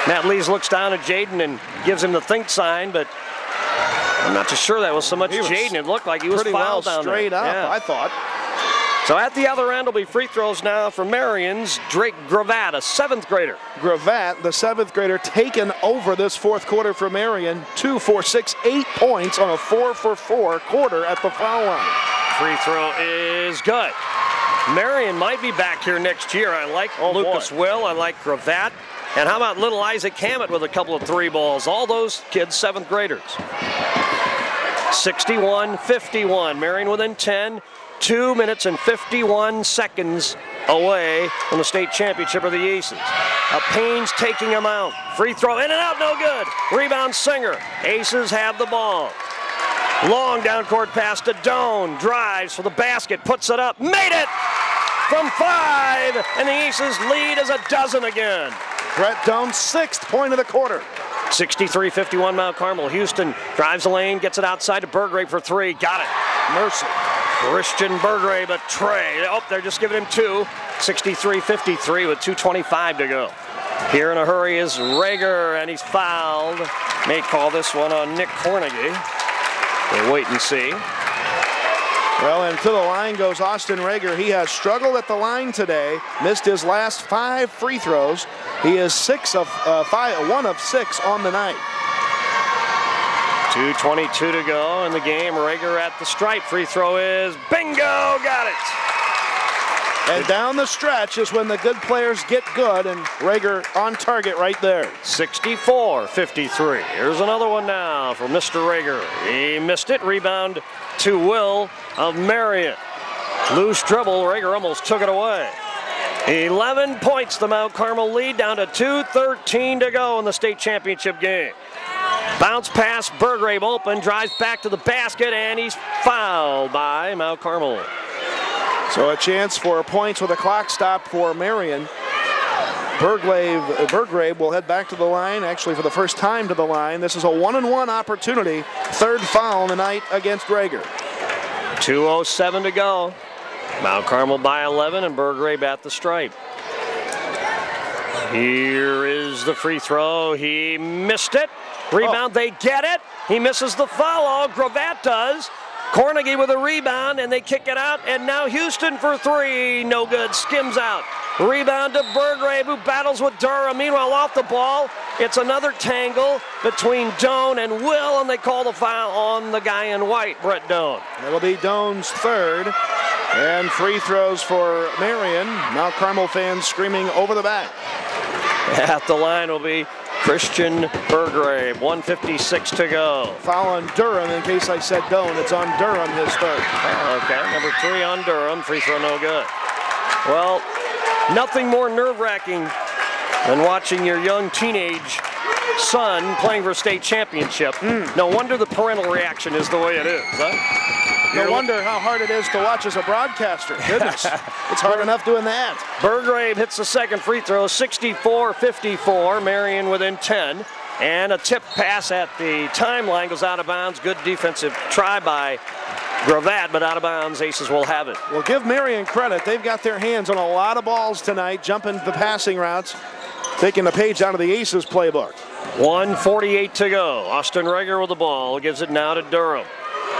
Matt Lees looks down at Jaden and gives him the think sign, but I'm not too sure that was so much Jaden. It looked like he was fouled down there. Straight up, yeah. I thought. So at the other end will be free throws now for Marion's Drake Gravatt, a 7th grader. Gravatt, the 7th grader, taken over this fourth quarter for Marion. 2, 4, 6, 8 points on a 4-for-4 quarter at the foul line. Free throw is good. Marion might be back here next year. I like Lucas Will. I like Gravatt. And how about little Isaac Hammett with a couple of 3 balls? All those kids 7th graders. 61-51. Marion within 10. 2 minutes and 51 seconds away from the state championship of the Aces. A painstaking amount. Free throw in and out, no good. Rebound Singer. Aces have the ball. Long down court pass to Doan. Drives for the basket, puts it up, made it from 5, and the Aces lead is a dozen again. Brett Doan's 6th point of the quarter. 63-51 Mount Carmel. Houston drives the lane, gets it outside to Burgrabe for 3. Got it. Mercy. Christian Burgrabe, a tray. Oh, they're just giving him 2. 63-53 with 2:25 to go. Here in a hurry is Rager, and he's fouled. May call this one on Nick Cornegie. We'll wait and see. Well, and to the line goes Austin Rager. He has struggled at the line today. Missed his last 5 free throws. He is 1 of 6 on the night. 2:22 to go in the game. Rager at the stripe. Free throw is bingo. Got it. And down the stretch is when the good players get good, and Rager on target right there. 64-53. Here's another one now for Mr. Rager. He missed it. Rebound to Will of Marion. Loose dribble. Rager almost took it away. 11 points, the Mount Carmel lead, down to 2:13 to go in the state championship game. Bounce pass, Burgrabe open, drives back to the basket, and he's fouled by Mount Carmel. So a chance for points with a clock stop for Marion. Burgrabe will head back to the line, actually for the first time to the line. This is a 1-and-1 opportunity. 3rd foul in the night against Rager. 2:07 to go. Mount Carmel by 11 and Burgrabe at the stripe. Here is the free throw. He missed it. Rebound, they get it. He misses the foul. Gravatt does. Cornegie with a rebound, and they kick it out. And now Houston for 3. No good. Skims out. Rebound to Burgrabe, who battles with Durham. Meanwhile, off the ball, it's another tangle between Doan and Will, and they call the foul on the guy in white, Brett Doan. It'll be Doan's 3rd. And free throws for Marion. Mount Carmel fans screaming over the back. At the line will be Christian Burgrabe. 1:56 to go. Foul on Durham, in case I said Doan. It's on Durham, his 3rd. Okay, number 3 on Durham. Free throw no good. Well, nothing more nerve-wracking than watching your young teenage son playing for a state championship. No wonder the parental reaction is the way it is, huh? No wonder how hard it is to watch as a broadcaster. Goodness, it's hard enough doing that. Burgrabe hits the second free throw, 64-54. Marion within 10. And a tip pass at the timeline goes out of bounds. Good defensive try by Gravatt, but out of bounds. Aces will have it. Well, give Marion credit. They've got their hands on a lot of balls tonight, jumping the passing routes, taking a page out of the Aces playbook. 1:48 to go. Austin Rager with the ball. Gives it now to Durham.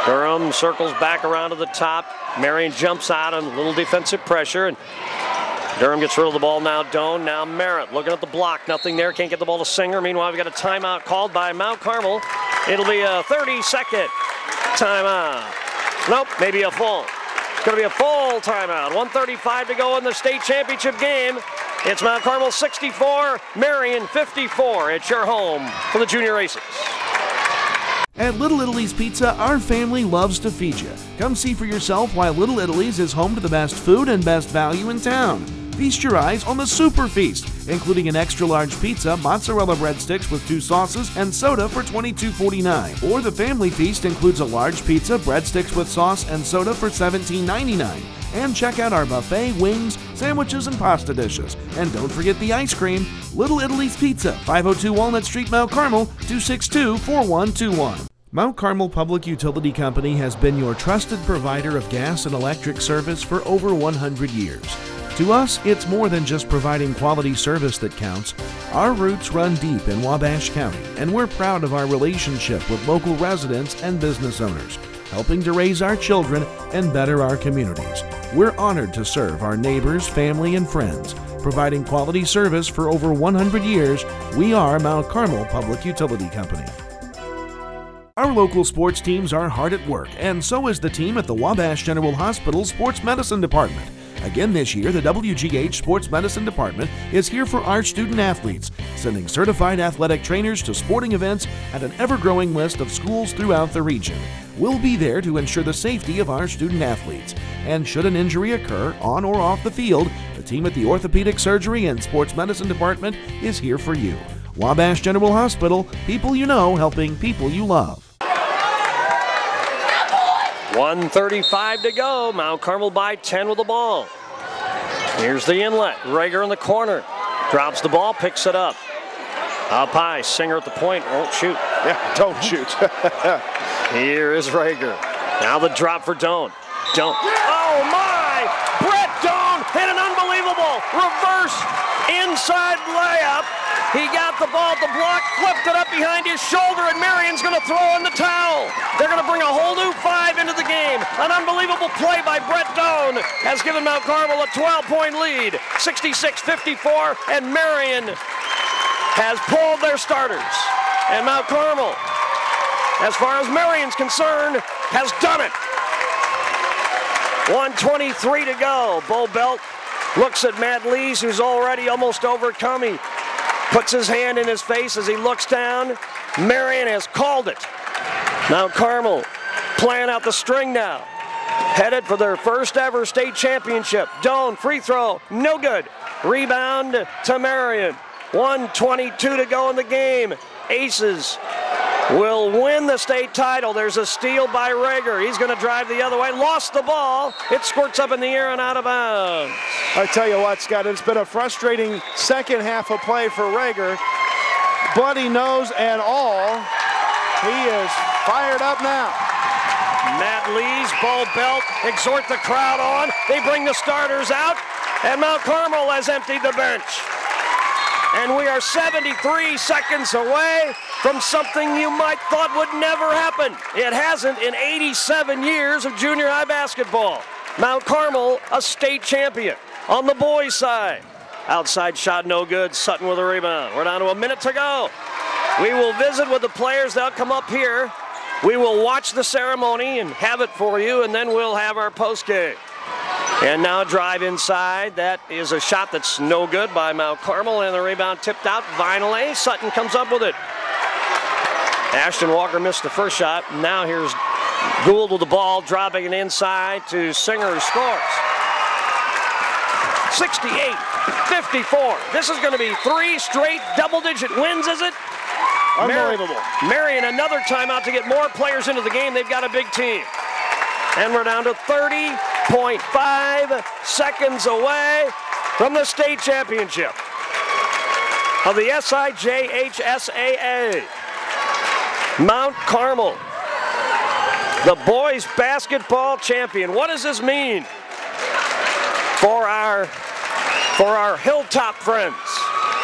Durham circles back around to the top. Marion jumps out on a little defensive pressure, and Durham gets rid of the ball now. Doan, now Merritt looking at the block. Nothing there. Can't get the ball to Singer. Meanwhile, we've got a timeout called by Mount Carmel. It'll be a 30-second timeout. Nope, maybe a full. It's going to be a full timeout. 1:35 to go in the state championship game. It's Mount Carmel 64, Marion 54. It's your home for the Junior Aces. At Little Italy's Pizza, our family loves to feed you. Come see for yourself why Little Italy's is home to the best food and best value in town. Feast your eyes on the Super Feast, including an extra-large pizza, mozzarella breadsticks with 2 sauces, and soda for $22.49. Or the Family Feast includes a large pizza, breadsticks with sauce, and soda for $17.99. And check out our buffet, wings, sandwiches, and pasta dishes. And don't forget the ice cream. Little Italy's Pizza, 502 Walnut Street, Mount Carmel, 262-4121. Mount Carmel Public Utility Company has been your trusted provider of gas and electric service for over 100 years. To us, it's more than just providing quality service that counts. Our roots run deep in Wabash County, and we're proud of our relationship with local residents and business owners, helping to raise our children and better our communities. We're honored to serve our neighbors, family, and friends. Providing quality service for over 100 years, we are Mount Carmel Public Utility Company. Our local sports teams are hard at work, and so is the team at the Wabash General Hospital Sports Medicine Department. Again this year, the WGH Sports Medicine Department is here for our student athletes, sending certified athletic trainers to sporting events at an ever-growing list of schools throughout the region. We'll be there to ensure the safety of our student athletes. And should an injury occur on or off the field, the team at the Orthopedic Surgery and Sports Medicine Department is here for you. Wabash General Hospital, people you know helping people you love. 1:35 to go. Mount Carmel by 10 with the ball. Here's the inlet. Rager in the corner. Drops the ball, picks it up. Up high, Singer at the point, won't shoot. Yeah, don't shoot. Here is Rager. Now the drop for Doan. Doan. Oh my! Brett Doan hit an unbelievable reverse inside layup. He got the ball at the block, flipped it up behind his shoulder, and Marion's going to throw in the towel. They're going to bring a whole new 5 into the game. An unbelievable play by Brett Doan has given Mount Carmel a 12-point lead, 66-54, and Marion has pulled their starters. And Mount Carmel, as far as Marion's concerned, has done it. 1:23 to go. Bo Belt looks at Matt Lees, who's already almost overcome. He puts his hand in his face as he looks down. Marion has called it. Mount Carmel playing out the string now. Headed for their first ever state championship. Doan, free throw, no good. Rebound to Marion. 1:22 to go in the game. Aces will win the state title. There's a steal by Rager. He's going to drive the other way. Lost the ball. It squirts up in the air and out of bounds. I tell you what, Scott, it's been a frustrating second half of play for Rager. Bloody nose and all. He is fired up now. Matt Lees, Bo Belt exhort the crowd on. They bring the starters out, and Mount Carmel has emptied the bench. And we are 73 seconds away from something you might thought would never happen. It hasn't in 87 years of junior high basketball. Mount Carmel, a state champion. On the boys' side, outside shot no good. Sutton with a rebound. We're down to a minute to go. We will visit with the players. They'll come up here. We will watch the ceremony and have it for you, and then we'll have our postgame. And now drive inside. That is a shot that's no good by Mount Carmel, and the rebound tipped out. Vinyl A. Sutton comes up with it. Ashton Walker missed the first shot. Now here's Gould with the ball, dropping it inside to Singer, who scores. 68-54. This is going to be 3 straight double-digit wins, is it? Unbelievable. Marion, another timeout to get more players into the game. They've got a big team. And we're down to 30.5 seconds away from the state championship of the SIJHSAA. Mount Carmel, the boys basketball champion. What does this mean for our Hilltop friends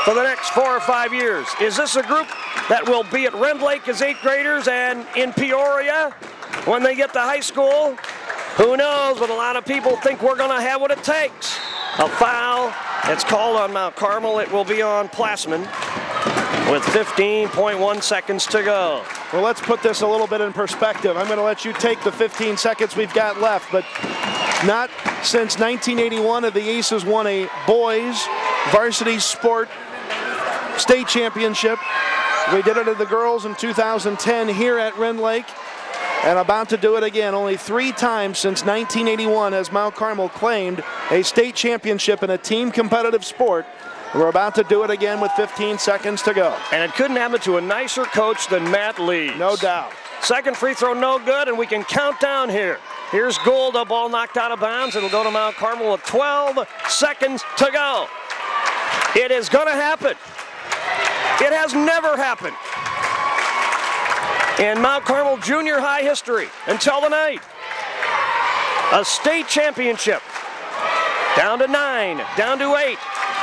for the next 4 or 5 years? Is this a group that will be at Rend Lake as 8th graders and in Peoria when they get to high school? Who knows, but a lot of people think we're going to have what it takes. A foul. It's called on Mount Carmel. It will be on Plassman with 15.1 seconds to go. Well, let's put this a little bit in perspective. I'm going to let you take the 15 seconds we've got left, but not since 1981 have the Aces won a boys varsity sport state championship. We did it to the girls in 2010 here at Rend Lake, and about to do it again. Only 3 times since 1981 has Mount Carmel claimed a state championship in a team competitive sport. We're about to do it again with 15 seconds to go. And it couldn't happen to a nicer coach than Matt Lees. No doubt. Second free throw no good, and we can count down here. Here's Gould, a ball knocked out of bounds. It'll go to Mount Carmel with 12 seconds to go. It is going to happen. It has never happened in Mount Carmel junior high history until tonight. A state championship. Down to 9, down to 8.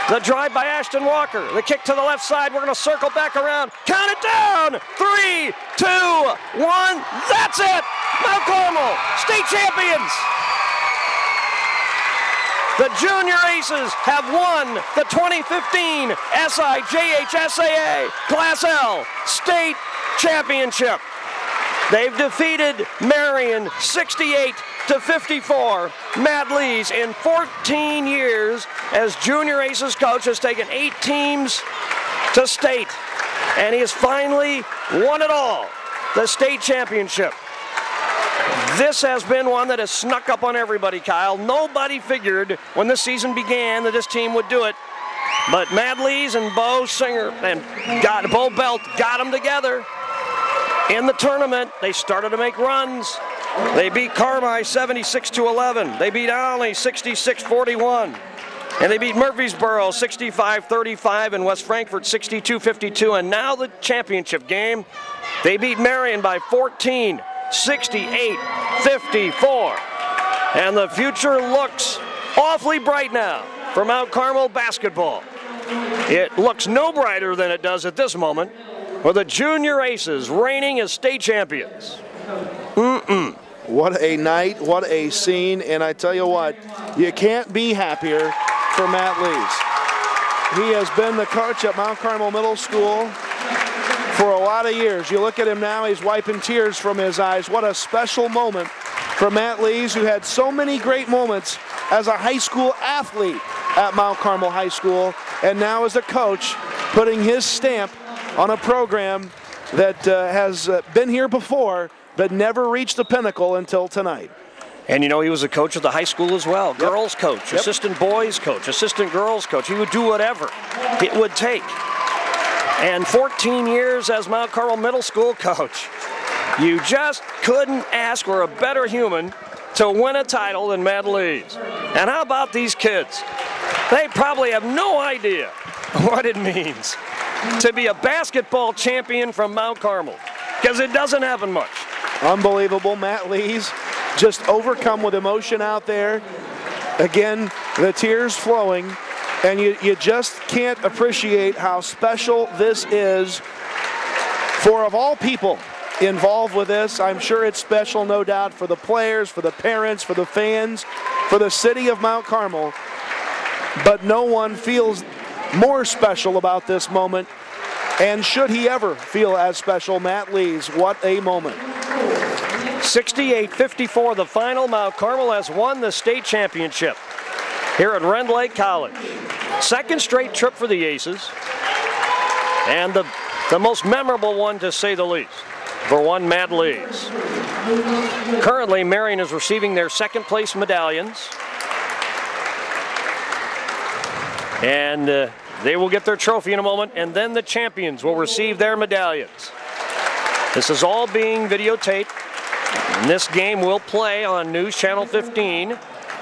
The drive by Ashton Walker. The kick to the left side. We're going to circle back around. Count it down. 3, 2, 1. That's it. Mount Carmel, state champions. The Junior Aces have won the 2015 SIJHSAA Class L State Championship. They've defeated Marion 68-54. Matt Lees, in 14 years as Junior Aces coach, has taken 8 teams to state, and he has finally won it all, the state championship. This has been one that has snuck up on everybody, Kyle. Nobody figured when this season began that this team would do it. But Matt Lees and Bo Singer and Bo Belt got them together. In the tournament, they started to make runs. They beat Carmel 76-11. They beat Olney 66-41. And they beat Murfreesboro 65-35 and West Frankfort 62-52. And now the championship game, they beat Marion by 14. 68-54. And the future looks awfully bright now for Mount Carmel basketball. It looks no brighter than it does at this moment with the Junior Aces reigning as state champions. What a night, what a scene, and I tell you what, you can't be happier for Matt Lees. He has been the coach at Mount Carmel Middle School for a lot of years. You look at him now, he's wiping tears from his eyes. What a special moment for Matt Lees, who had so many great moments as a high school athlete at Mount Carmel High School, and now as a coach, putting his stamp on a program that has been here before, but never reached the pinnacle until tonight. And you know, he was a coach at the high school as well. Yep. Girls coach, assistant boys coach, assistant girls coach. He would do whatever it would take. And 14 years as Mount Carmel Middle School coach. You just couldn't ask for a better human to win a title than Matt Lees. And how about these kids? They probably have no idea what it means to be a basketball champion from Mount Carmel, because it doesn't happen much. Unbelievable. Matt Lees just overcome with emotion out there. Again, the tears flowing. And you just can't appreciate how special this is for, of all people involved with this. I'm sure it's special, no doubt, for the players, for the parents, for the fans, for the city of Mount Carmel. But no one feels more special about this moment. And should he ever feel as special, Matt Lees, what a moment. 68-54 the final. Mount Carmel has won the state championship here at Rend Lake College. Second straight trip for the Aces, and the most memorable one, to say the least, for one Matt Lees. Currently, Marion is receiving their second place medallions, and they will get their trophy in a moment, and then the champions will receive their medallions. This is all being videotaped, and this game will play on News Channel 15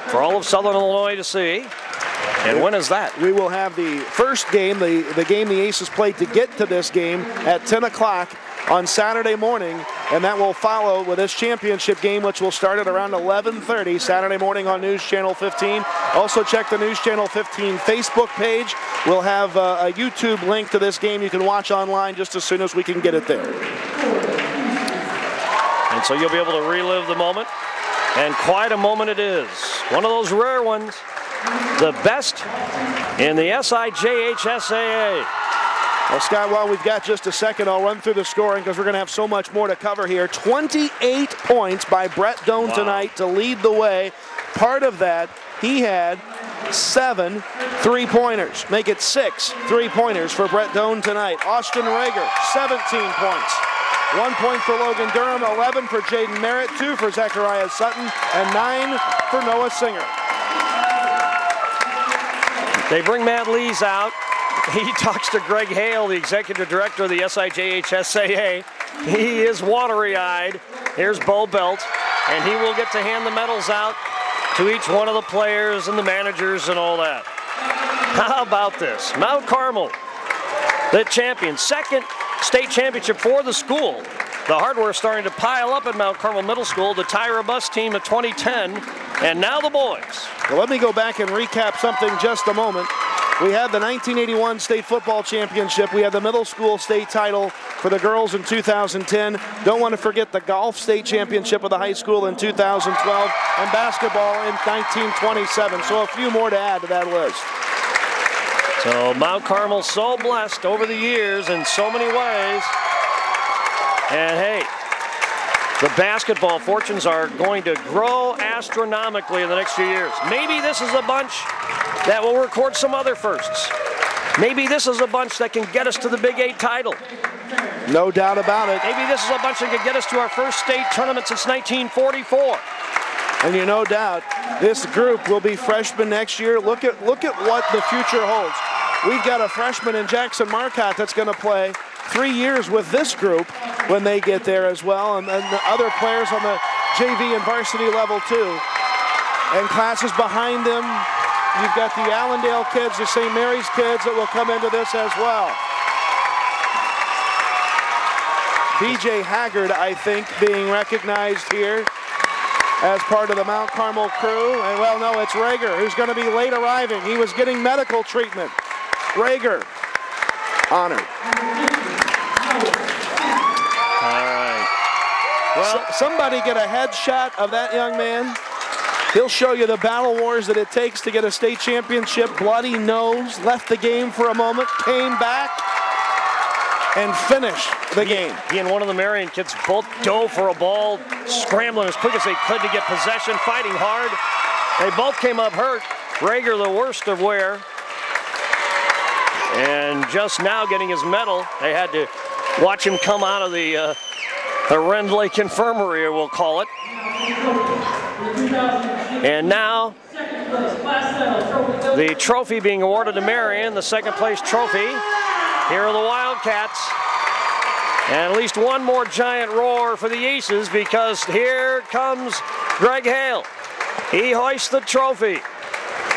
for all of Southern Illinois to see. And when is that? We will have the first game, the game the Aces played to get to this game, at 10 o'clock on Saturday morning, and that will follow with this championship game, which will start at around 11:30 Saturday morning on News Channel 15. Also check the News Channel 15 Facebook page. We'll have a YouTube link to this game you can watch online just as soon as we can get it there. And so you'll be able to relive the moment, and quite a moment it is. One of those rare ones. The best in the SIJHSAA. Well, Scott, while we've got just a second, I'll run through the scoring because we're going to have so much more to cover here. 28 points by Brett Doan tonight to lead the way. Part of that, he had 7 3-pointers. Make it 6 3-pointers for Brett Doan tonight. Austin Rager, 17 points. 1 point for Logan Durham, 11 for Jaden Merritt, 2 for Zachariah Sutton, and 9 for Noah Singer. They bring Matt Lees out. He talks to Greg Hale, the executive director of the SIJHSAA. He is watery-eyed. Here's Bo Belt, and he will get to hand the medals out to each one of the players and the managers and all that. How about this? Mount Carmel, the champion, second state championship for the school. The hardware starting to pile up at Mount Carmel Middle School, the Tyra Bus team of 2010, and now the boys. Well, let me go back and recap something just a moment. We had the 1981 state football championship. We had the middle school state title for the girls in 2010. Don't want to forget the golf state championship of the high school in 2012 and basketball in 1927. So a few more to add to that list. So Mount Carmel so blessed over the years in so many ways. And hey, the basketball fortunes are going to grow astronomically in the next few years. Maybe this is a bunch that will record some other firsts. Maybe this is a bunch that can get us to the Big 8 title. No doubt about it. Maybe this is a bunch that can get us to our first state tournament since 1944. And no doubt, this group will be freshmen next year. Look at what the future holds. We've got a freshman in Jackson Marcotte that's going to play 3 years with this group when they get there as well, and the other players on the JV and varsity level too. And classes behind them, you've got the Allendale kids, the St. Mary's kids that will come into this as well. BJ Haggard, I think, being recognized here as part of the Mount Carmel crew. And well, no, it's Rager who's going to be late arriving. He was getting medical treatment. Rager, honored. All right. Well, somebody get a headshot of that young man. He'll show you the battle wars that it takes to get a state championship. Bloody nose, left the game for a moment, came back, and finished the game. He and one of the Marion kids both dove for a ball, scrambling as quick as they could to get possession, fighting hard. They both came up hurt. Rager, the worst of wear, and just now getting his medal. They had to watch him come out of the Rend Lake Infirmary, we'll call it. And now the trophy being awarded to Marion, the second place trophy. Here are the Wildcats. And at least one more giant roar for the Aces, because here comes Greg Hale. He hoists the trophy.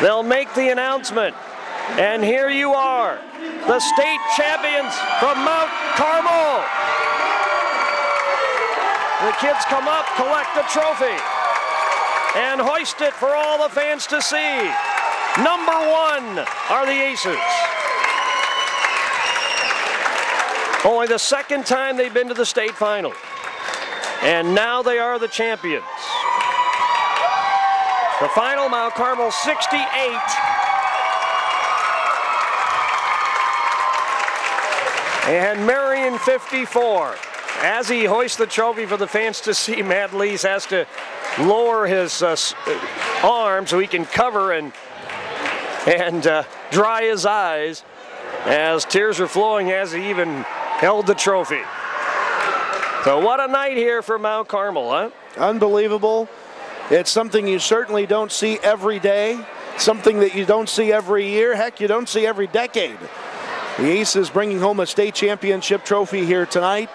They'll make the announcement. And here you are, the state champions from Mount Carmel. The kids come up, collect the trophy, and hoist it for all the fans to see. Number one are the Aces. Only the second time they've been to the state final. And now they are the champions. The final, Mount Carmel 68. And Marion 54. As he hoists the trophy for the fans to see, Matt Lees has to lower his arm so he can cover and dry his eyes, as tears are flowing as he even held the trophy. So what a night here for Mount Carmel, huh? Unbelievable. It's something you certainly don't see every day, something that you don't see every year, heck, you don't see every decade. The Aces bringing home a state championship trophy here tonight,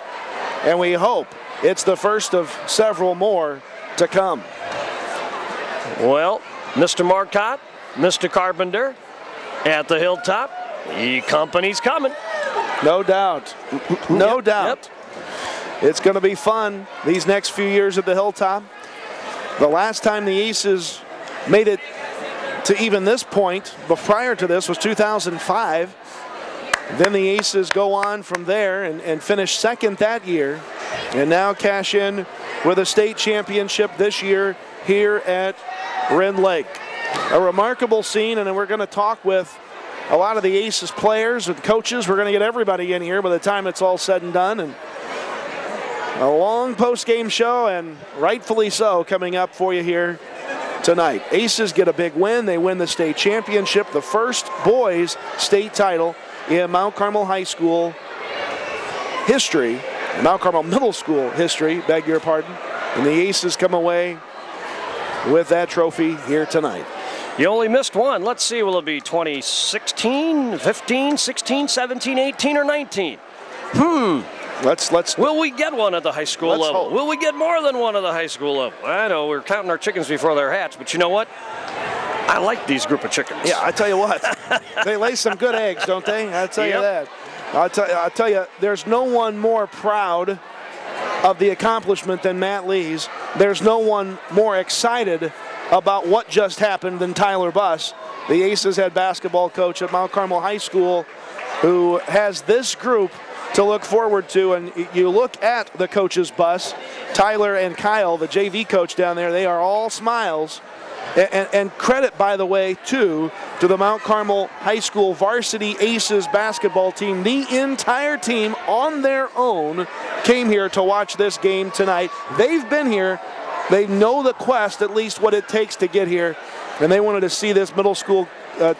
and we hope it's the first of several more to come. Well, Mr. Marcotte, Mr. Carpenter at the hilltop, the company's coming. No doubt. No doubt. Yep. It's going to be fun these next few years at the hilltop. The last time the Aces made it to even this point, but prior to this, was 2005. Then the Aces go on from there and finish second that year, and now cash in with a state championship this year here at Rend Lake. A remarkable scene, and we're going to talk with a lot of the Aces players and coaches. We're going to get everybody in here by the time it's all said and done. And a long post-game show, and rightfully so, coming up for you here tonight. Aces get a big win. They win the state championship, the first boys state title in Mount Carmel High School history, Mount Carmel Middle School history, beg your pardon. And the Aces come away with that trophy here tonight. You only missed one. Let's see, will it be 2016, 15, 16, 17, 18, or 19? Let's. Will we get one at the high school level? Hope. Will we get more than one at the high school level? I know we're counting our chickens before they're hatched, but you know what? I like these group of chickens. Yeah, I tell you what, they lay some good eggs, don't they? I'll tell you that. I'll tell you, there's no one more proud of the accomplishment than Matt Lees. There's no one more excited about what just happened than Tyler Buss, the Aces head basketball coach at Mount Carmel High School, who has this group to look forward to. And you look at the coaches' bus, Tyler and Kyle, the JV coach down there, they are all smiles. And credit, by the way, too, to the Mount Carmel High School varsity Aces basketball team. The entire team on their own came here to watch this game tonight. They've been here. They know the quest, at least what it takes to get here. And they wanted to see this middle school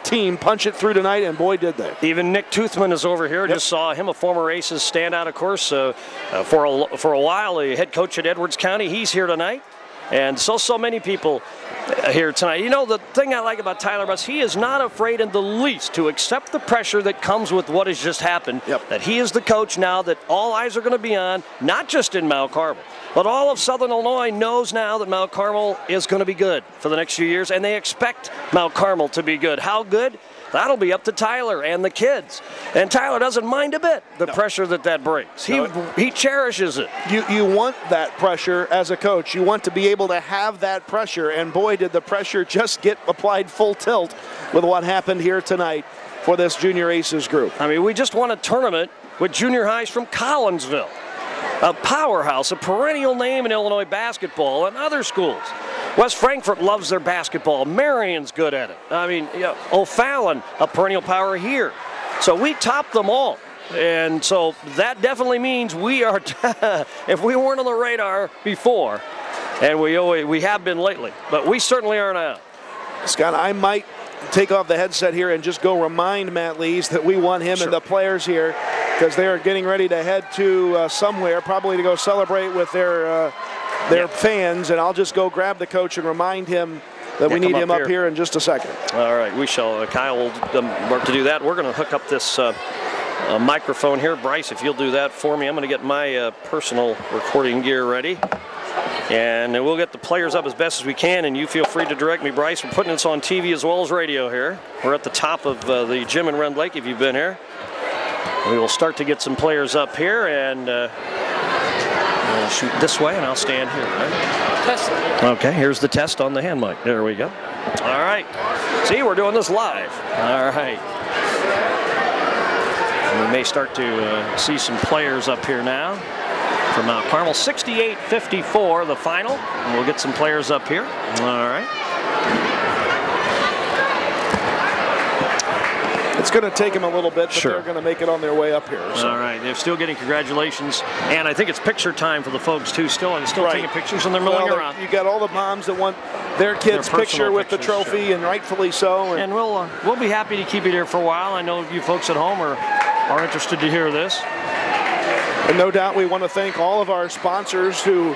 team punch it through tonight, and boy, did they. Even Nick Toothman is over here. Just saw him, a former Aces standout, of course, for a while, a head coach at Edwards County. He's here tonight. And so many people here tonight. You know, the thing I like about Tyler Buss, he is not afraid in the least to accept the pressure that comes with what has just happened. That he is the coach now that all eyes are going to be on, not just in Mount Carmel, but all of Southern Illinois knows now that Mount Carmel is going to be good for the next few years, and they expect Mount Carmel to be good. How good? That'll be up to Tyler and the kids. And Tyler doesn't mind a bit the pressure that brings. He cherishes it. You want that pressure as a coach. You want to be able to have that pressure. And boy, did the pressure just get applied full tilt with what happened here tonight for this Junior Aces group. I mean, we just won a tournament with junior highs from Collinsville, a powerhouse, a perennial name in Illinois basketball, and other schools. West Frankfort loves their basketball. Marion's good at it. I mean, O'Fallon, a perennial power here. So we topped them all. And so that definitely means we are, if we weren't on the radar before, and we have been lately, but we certainly are now. Scott, I might take off the headset here and just go remind Matt Lees that we want him and the players here, because they are getting ready to head to somewhere, probably to go celebrate with their fans, and I'll just go grab the coach and remind him that we need him up here in just a second. All right, we shall. Kyle will work to do that. We're going to hook up this microphone here. Bryce, if you'll do that for me, I'm going to get my personal recording gear ready. And we'll get the players up as best as we can, and you feel free to direct me, Bryce. We're putting this on TV as well as radio here. We're at the top of the gym in Rend Lake, if you've been here. We will start to get some players up here, and we'll shoot this way, and I'll stand here. Right? Test. Okay, here's the test on the hand mic. There we go. All right. See, we're doing this live. All right. And we may start to see some players up here now from Mount Carmel. 68-54, the final. And we'll get some players up here. All right. It's going to take them a little bit, but they're going to make it on their way up here. So. All right, they're still getting congratulations, and I think it's picture time for the folks too. They're still taking pictures, and they're milling around. You got all the moms that want their kids' picture with the trophy, and rightfully so. And we'll be happy to keep it here for a while. I know you folks at home are interested to hear this. And no doubt we want to thank all of our sponsors who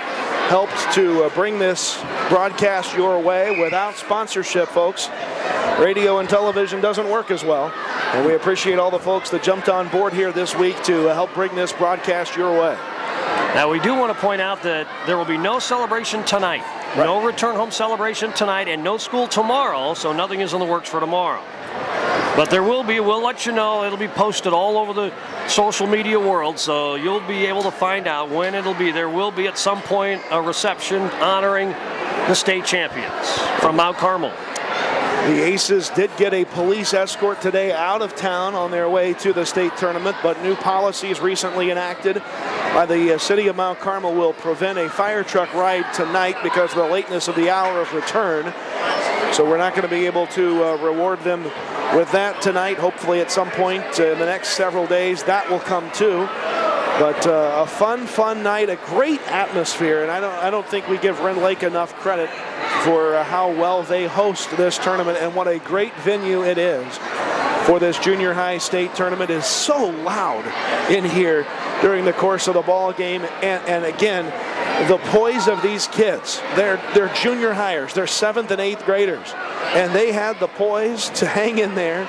helped to bring this broadcast your way. Without sponsorship, folks, radio and television doesn't work as well. And we appreciate all the folks that jumped on board here this week to help bring this broadcast your way. Now, we do want to point out that there will be no celebration tonight. Right. No return home celebration tonight, and no school tomorrow, so nothing is in the works for tomorrow. But there will be, we'll let you know, it'll be posted all over the social media world, so you'll be able to find out when it'll be. There will be at some point a reception honoring the state champions from Mount Carmel. The Aces did get a police escort today out of town on their way to the state tournament, but new policies recently enacted by the city of Mount Carmel will prevent a fire truck ride tonight because of the lateness of the hour of return. So we're not going to be able to reward them with that tonight. Hopefully at some point in the next several days that will come too. But a fun night, a great atmosphere, and I don't think we give Rend Lake enough credit for how well they host this tournament and what a great venue it is for this junior high state tournament. It is so loud in here during the course of the ball game, and again, the poise of these kids. They're junior hires, they're 7th and 8th graders, and they had the poise to hang in there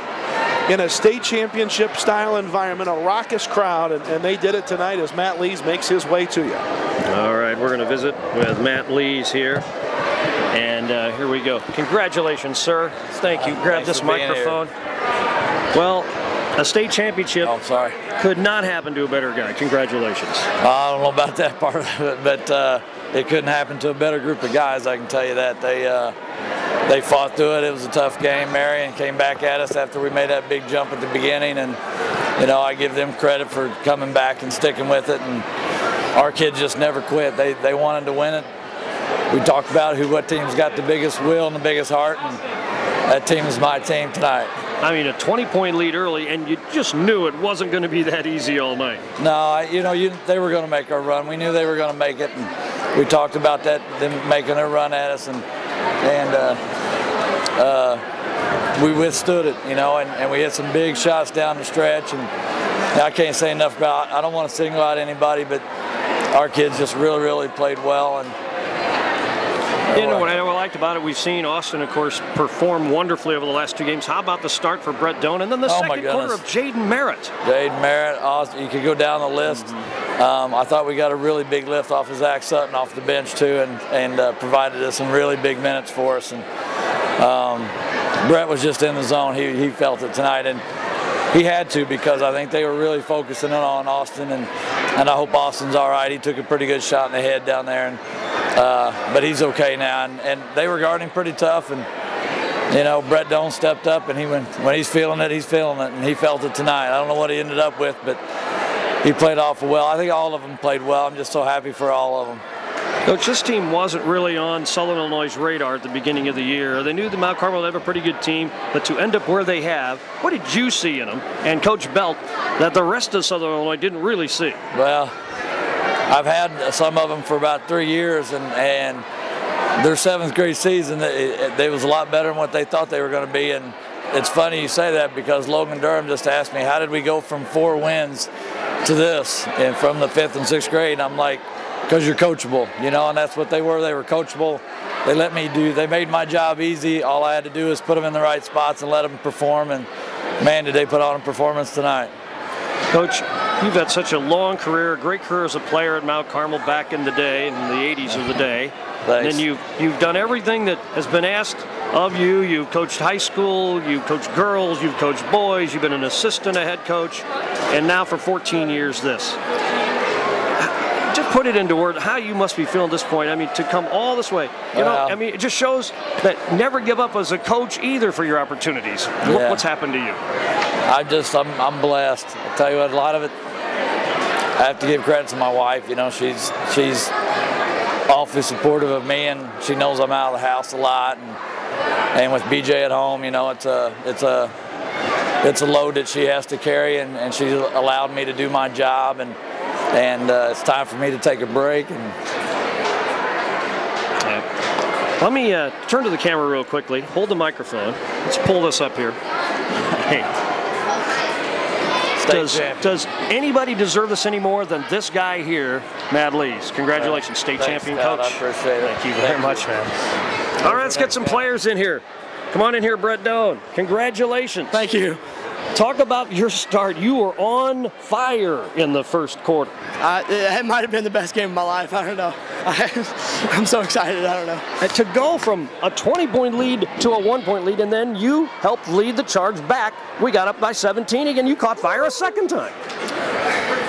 in a state championship style environment, a raucous crowd, and they did it tonight as Matt Lees makes his way to you. All right, we're going to visit with Matt Lees here. And here we go. Congratulations, sir. Thank you. Grab this microphone. Well, a state championship could not happen to a better guy. Congratulations. I don't know about that part of it, but it couldn't happen to a better group of guys, I can tell you that. They fought through it. It was a tough game. Marion came back at us after we made that big jump at the beginning, and I give them credit for coming back and sticking with it. And our kids just never quit. They wanted to win it. We talked about what team's got the biggest will and the biggest heart, and that team is my team tonight. I mean, a 20-point lead early, and you just knew it wasn't going to be that easy all night. No, they were going to make our run. We knew they were going to make it, and we talked about that, them making a run at us, and we withstood it, and we hit some big shots down the stretch, and I can't say enough about it. I don't want to single out anybody, but our kids just really, really played well. And what I liked about it, we've seen Austin, of course, perform wonderfully over the last 2 games. How about the start for Brett Doan, and then the second quarter of Jaden Merritt? Jaden Merritt, Austin, you could go down the list. I thought we got a really big lift off of Zach Sutton off the bench too, and provided us some really big minutes for us. And Brett was just in the zone. He felt it tonight, and he had to, because I think they were really focusing on Austin, and I hope Austin's all right. He took a pretty good shot in the head down there, but he's okay now. And they were guarding pretty tough, and Brett Doan stepped up, and when he's feeling it, he's feeling it, and he felt it tonight. I don't know what he ended up with, but he played awful well. I think all of them played well. I'm just so happy for all of them. Coach, this team wasn't really on Southern Illinois' radar at the beginning of the year. They knew that Mount Carmel would have a pretty good team, but to end up where they have, what did you see in them, and Coach Belt, that the rest of Southern Illinois didn't really see? Well, I've had some of them for about 3 years, and their 7th grade season, they was a lot better than what they thought they were going to be. And it's funny you say that, because Logan Durham just asked me, how did we go from 4 wins to this, and from the 5th and 6th grade? And I'm like, because you're coachable, and that's what they were. They were coachable. They made my job easy. All I had to do is put them in the right spots and let them perform, and man, did they put on a performance tonight. Coach, you've had such a long career, a great career as a player at Mount Carmel back in the day, in the 80s of the day. Thanks. And then you've done everything that has been asked of you. You've coached high school, you've coached girls, you've coached boys, you've been an assistant, a head coach, and now for 14 years this. Just put it into words, how you must be feeling at this point. I mean, to come all this way. It just shows that never give up as a coach either for your opportunities. Look what's happened to you. I'm blessed. I'll tell you what, a lot of it, I have to give credit to my wife. She's awfully supportive of me, and she knows I'm out of the house a lot. And with BJ at home, it's a load that she has to carry, and she allowed me to do my job, and it's time for me to take a break. Let me turn to the camera real quickly. Hold the microphone. Let's pull this up here. Hey. Does anybody deserve this any more than this guy here, Matt Lees? Congratulations, state champion, Coach. I appreciate it. Thank you very much, man. All right, let's get some players in here. Come on in here, Brett Doan. Congratulations. Thank you. Talk about your start. You were on fire in the first quarter. It might have been the best game of my life. I don't know. I'm so excited. I don't know. And to go from a 20-point lead to a 1-point lead, and then you helped lead the charge back. We got up by 17 again. You caught fire a second time.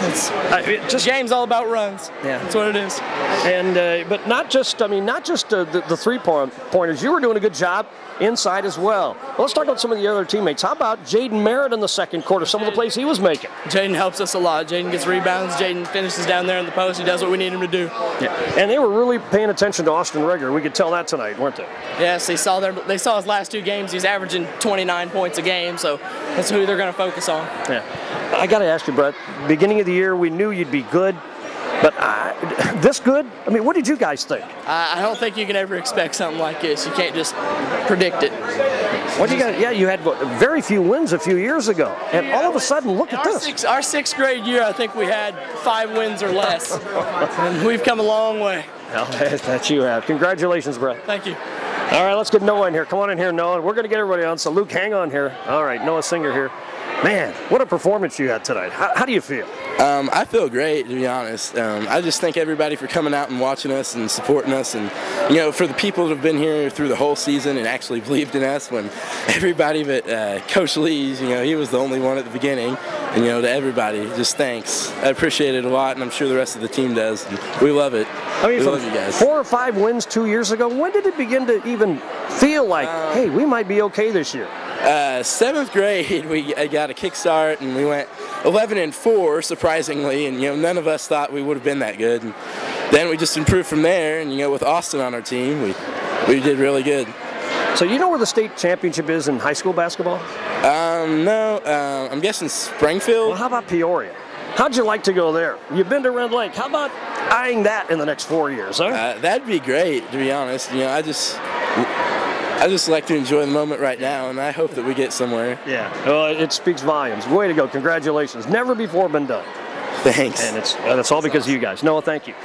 The game's all about runs. Yeah, that's what it is. And but not just the 3-pointers. You were doing a good job inside as well. Let's talk about some of the other teammates. How about Jaden Merritt in the second quarter? Some of the plays he was making. Jaden helps us a lot. Jaden gets rebounds. Jaden finishes down there in the post. He does what we need him to do. Yeah, and they were really paying attention to Austin Regular. We could tell that tonight, weren't they? Yes, they saw his last 2 games. He's averaging 29 points a game, so that's who they're going to focus on. Yeah, I got to ask you, Brett. Beginning of the year, we knew you'd be good. But this good? I mean, what did you guys think? I don't think you can ever expect something like this. You can't just predict it. What do you got? Yeah, you had very few wins a few years ago, and all of a sudden, look at this. Our 6th grade year, I think we had 5 wins or less, and we've come a long way. Well, that you have. Congratulations, Brett. Thank you. All right, let's get Noah in here. Come on in here, Noah. We're going to get everybody on, so Luke, hang on here. All right, Noah Singer here. Man, what a performance you had tonight. How do you feel? I feel great, to be honest. I just thank everybody for coming out and watching us and supporting us, and for the people that have been here through the whole season and actually believed in us. When everybody but Coach Lee's, he was the only one at the beginning, and to everybody, just thanks. I appreciate it a lot, and I'm sure the rest of the team does. And we love it. I mean, we love you guys. 4 or 5 wins 2 years ago. When did it begin to even feel like, hey, we might be okay this year? 7th grade, we got a kickstart, and we went 11-4, surprisingly, and none of us thought we would have been that good. And then we just improved from there, and with Austin on our team, we did really good. So you know where the state championship is in high school basketball? No, I'm guessing Springfield. Well, how about Peoria? How'd you like to go there? You've been to Rend Lake. How about eyeing that in the next 4 years, huh? That'd be great, to be honest. I just like to enjoy the moment right now, and I hope that we get somewhere. Yeah, well, it speaks volumes. Way to go. Congratulations. Never before been done. Thanks. And it's all because of you guys. Noah, thank you.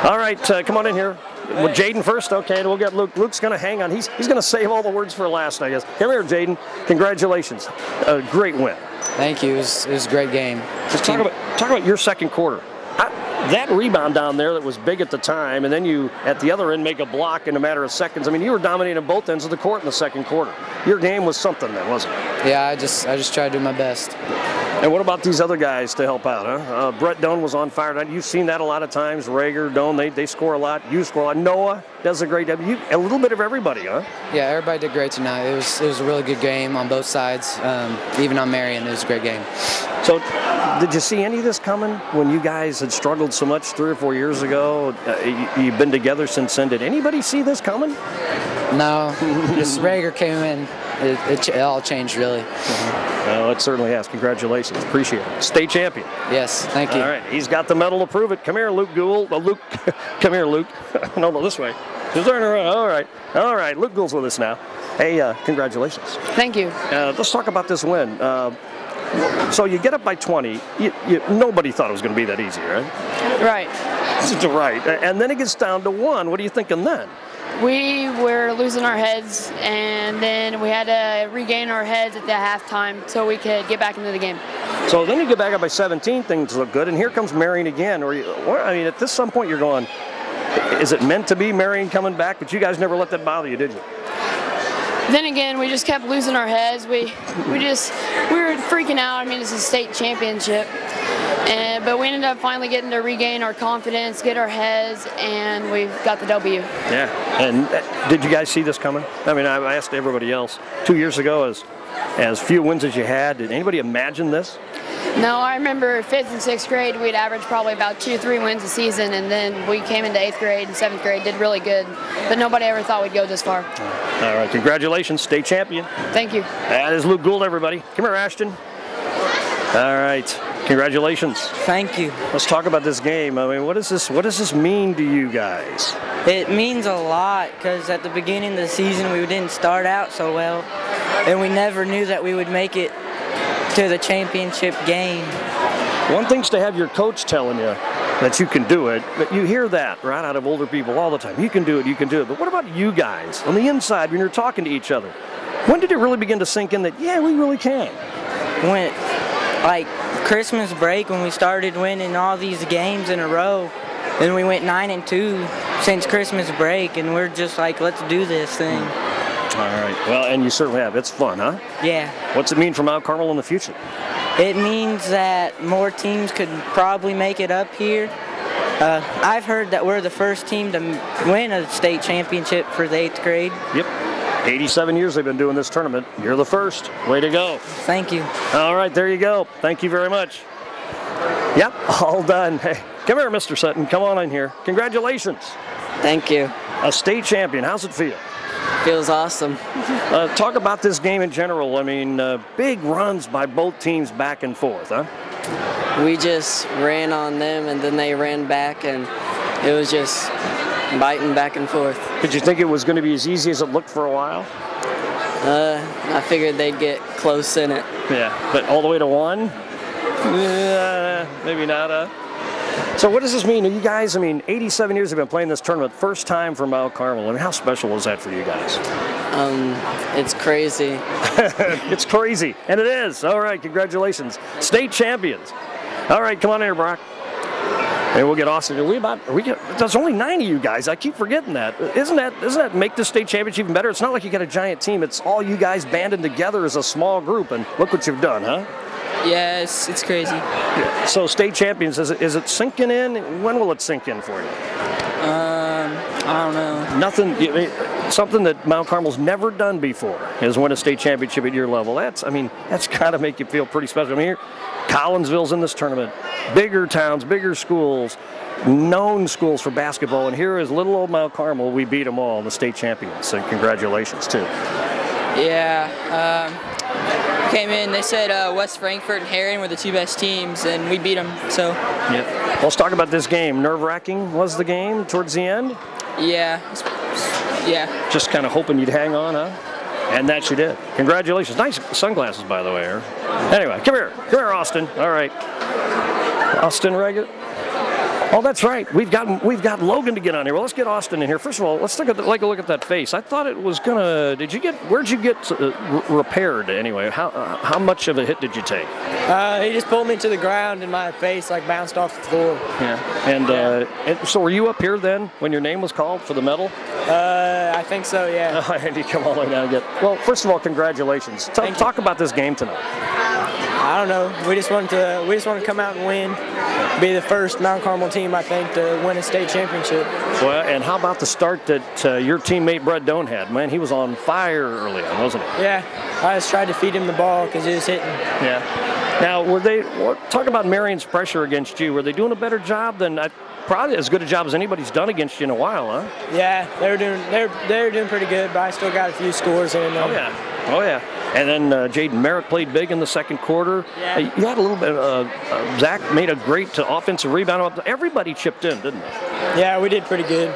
All right, come on in here. With Jaden first, okay, and we'll get Luke. Luke's going to hang on. He's going to save all the words for last, I guess. Come here, Jaden. Congratulations. A great win. Thank you. It was a great game. Just talk about your second quarter. That rebound down there that was big at the time, and then you, at the other end, make a block in a matter of seconds. I mean, you were dominating both ends of the court in the second quarter. Your game was something then, wasn't it? Yeah, I just tried to do my best. And what about these other guys to help out, huh? Brett Doan was on fire. You've seen that a lot of times. Rager, Doan, they score a lot. You score a lot. Noah does a great job. A little bit of everybody, huh? Yeah, everybody did great tonight. It was a really good game on both sides. Even on Marion, it was a great game. So, did you see any of this coming when you guys had struggled so much 3 or 4 years ago? You've been together since then. Did anybody see this coming? No. Just Rager came in. It all changed, really. Well, it certainly has. Congratulations. Appreciate it. State champion. Yes, thank you. All right, he's got the medal to prove it. Come here, Luke Gould. Luke, come here, Luke. No, this way. All right. Luke Gould's with us now. Hey, congratulations. Thank you. Let's talk about this win. So you get up by 20. Nobody thought it was going to be that easy, right? Right. Right. And then it gets down to 1. What are you thinking then? We were losing our heads, and then we had to regain our heads at the halftime so we could get back into the game. So then you get back up by 17, things look good, and here comes Marion again. At some point you're going, is it meant to be Marion coming back? But you guys never let that bother you, did you? Then again, we just kept losing our heads. We were freaking out. I mean, it's a state championship. But we ended up finally getting to regain our confidence, get our heads, and we've got the W. Yeah. And did you guys see this coming? I mean, I asked everybody else 2 years ago, as few wins as you had, did anybody imagine this? No, I remember 5th and 6th grade, we'd average probably about 2 or 3 wins a season, and then we came into 8th grade and 7th grade, did really good. But nobody ever thought we'd go this far. All right, congratulations, state champion. Thank you. That is Luke Gould, everybody. Come here, Ashton. All right, congratulations. Thank you. Let's talk about this game. I mean, what does this mean to you guys? It means a lot because at the beginning of the season we didn't start out so well, and we never knew that we would make it to the championship game. One thing's to have your coach telling you that you can do it, but you hear that right out of older people all the time. You can do it, you can do it. But what about you guys on the inside when you're talking to each other? When did it really begin to sink in that, yeah, we really can? When, like Christmas break, when we started winning all these games in a row, and we went 9-2 since Christmas break, and we're just like, let's do this thing. All right. Well, and you certainly have. It's fun, huh? Yeah. What's it mean for Mount Carmel in the future? It means that more teams could probably make it up here. I've heard that we're the first team to win a state championship for the 8th grade. Yep. 87 years they've been doing this tournament. You're the first. Way to go. Thank you. All right, there you go. Thank you very much. Yep, all done. Hey, come here, Mr. Sutton. Come on in here. Congratulations. Thank you. A state champion. How's it feel? Feels awesome. Talk about this game in general. I mean, big runs by both teams back and forth, huh? We just ran on them, and then they ran back, and it was just biting back and forth. Did you think it was going to be as easy as it looked for a while? I figured they'd get close in it. Yeah, but all the way to 1? Maybe not, huh? So what does this mean? You guys, I mean, 87 years have been playing this tournament, first time for Mount Carmel. I mean, how special was that for you guys? It's crazy. It's crazy, and it is. All right, congratulations. State champions. All right, come on here, Brock. And we'll get Austin. There's only 9 of you guys. I keep forgetting that. Doesn't that make the state championship even better? It's not like you got a giant team. It's all you guys banding together as a small group, and look what you've done, huh? Yeah, it's crazy. So state champions, is it sinking in? When will it sink in for you? I don't know. Nothing. Something that Mount Carmel's never done before is win a state championship at your level. That's got to make you feel pretty special. I mean, here, Collinsville's in this tournament. Bigger towns, bigger schools, known schools for basketball, and here is little old Mount Carmel. We beat them all, the state champions. So congratulations too. Yeah. Came in, they said West Frankfort and Marion were the 2 best teams, and we beat them, so. Yeah. Let's talk about this game. Nerve-wracking was the game towards the end? Yeah. Yeah. Just kind of hoping you'd hang on, huh? And that you did. Congratulations. Nice sunglasses, by the way. Anyway, come here, Austin. All right. Austin Reagan. Oh, that's right. We've got Logan to get on here. Well, let's get Austin in here. First of all, let's take a look at that face. I thought it was gonna. Where'd you get repaired anyway? How much of a hit did you take? He just pulled me to the ground and my face like bounced off the floor. Yeah. And so were you up here then when your name was called for the medal? I think so. Yeah. And you come all the way down again. Well, first of all, congratulations. Talk about this game tonight. I don't know. We just wanted to come out and win. Be the first Mount Carmel team, I think, to win a state championship. Well, and how about the start that your teammate Brett Doan had? Man, he was on fire early on, wasn't he? Yeah, I just tried to feed him the ball because he was hitting. Yeah. Now, talk about Marion's pressure against you. Were they doing a better job than probably as good a job as anybody's done against you in a while, huh? Yeah, they were doing pretty good, but I still got a few scores in. Oh yeah. And then Jaden Merritt played big in the second quarter. Yeah. You had a little bit. Zach made a great offensive rebound. Everybody chipped in, didn't they? Yeah, we did pretty good.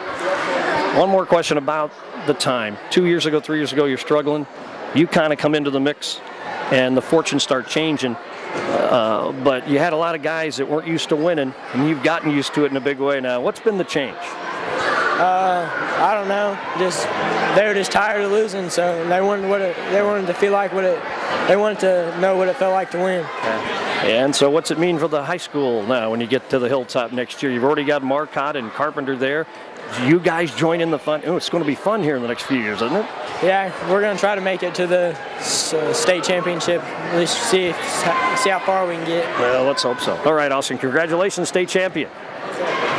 One more question about the time. 2 years ago, 3 years ago, you're struggling. You kind of come into the mix, and the fortunes start changing. But you had a lot of guys that weren't used to winning, and you've gotten used to it in a big way now. What's been the change? I don't know. They were just tired of losing, so they wanted to feel like they wanted to know what it felt like to win. And so what's it mean for the high school now when you get to the Hilltop next year? You've already got Marcotte and Carpenter there. You guys join in the fun. Oh, it's going to be fun here in the next few years, isn't it? Yeah, we're going to try to make it to the state championship. At least see how far we can get. Well, let's hope so. All right, Austin, congratulations, state champion.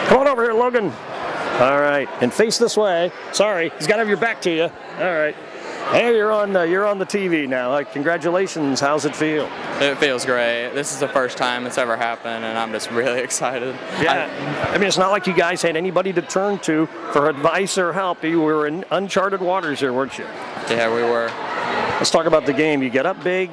Come on over here, Logan. All right, and face this way. Sorry, he's got to have your back to you. All right. Hey, you're on the TV now. Congratulations. How's it feel? It feels great. This is the first time it's ever happened, and I'm just really excited. Yeah, I mean, it's not like you guys had anybody to turn to for advice or help. You were in uncharted waters here, weren't you? Yeah, we were. Let's talk about the game. You get up big.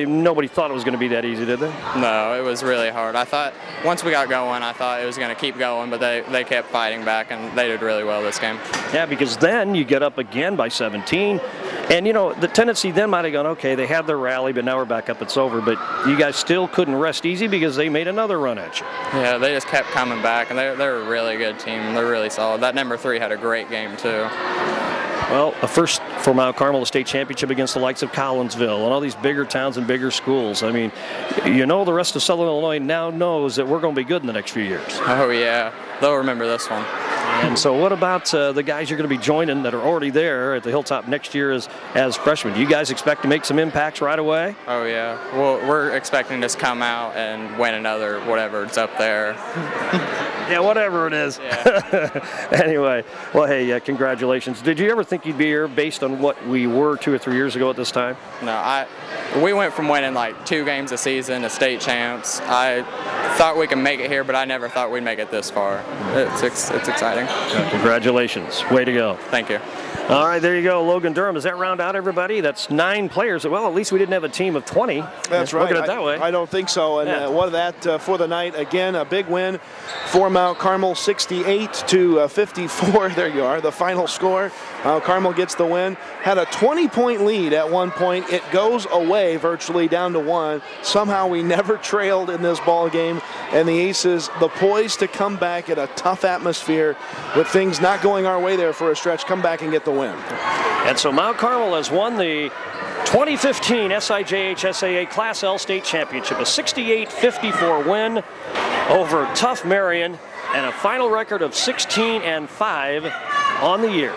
Nobody thought it was going to be that easy, did they? No, it was really hard. I thought once we got going, I thought it was going to keep going, but they kept fighting back, and they did really well this game. Yeah, because then you get up again by 17. And, the tendency then might have gone, okay, they had their rally, but now we're back up, it's over. But you guys still couldn't rest easy because they made another run at you. Yeah, they just kept coming back, and they're a really good team. They're really solid. That number 3 had a great game, too. Well, a first for Mount Carmel, a state championship against the likes of Collinsville and all these bigger towns and bigger schools. I mean, the rest of Southern Illinois now knows that we're going to be good in the next few years. Oh, yeah. They'll remember this one. And so what about the guys you're going to be joining that are already there at the Hilltop next year as freshmen? Do you guys expect to make some impacts right away? Oh, yeah. Well, we're expecting to come out and win another whatever it's up there. Yeah, whatever it is. Yeah. Anyway, well, hey, congratulations. Did you ever think you'd be here based on what we were 2 or 3 years ago at this time? No, we went from winning like 2 games a season to state champs. I thought we could make it here, but I never thought we'd make it this far. It's exciting. Congratulations. Way to go. Thank you. All right, there you go, Logan Durham. Does that round out everybody? That's 9 players. Well, at least we didn't have a team of 20. That's right. Look at it that way. I don't think so. And what of that for the night? Again, a big win for Mount Carmel, 68-54. There you are, the final score. Mount Carmel gets the win. Had a 20-point lead at one point. It goes away virtually down to 1. Somehow we never trailed in this ball game. And the Aces, the poise to come back at a tough atmosphere with things not going our way there for a stretch, come back and get the win. And so Mount Carmel has won the 2015 SIJHSAA Class L State Championship, a 68-54 win over tough Marion, and a final record of 16-5 on the year.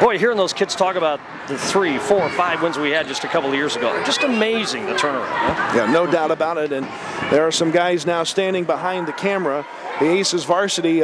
Boy, hearing those kids talk about the 3, 4, 5 wins we had just a couple of years ago, just amazing, the turnaround. Huh? Yeah, no doubt about it. And there are some guys now standing behind the camera, the Aces varsity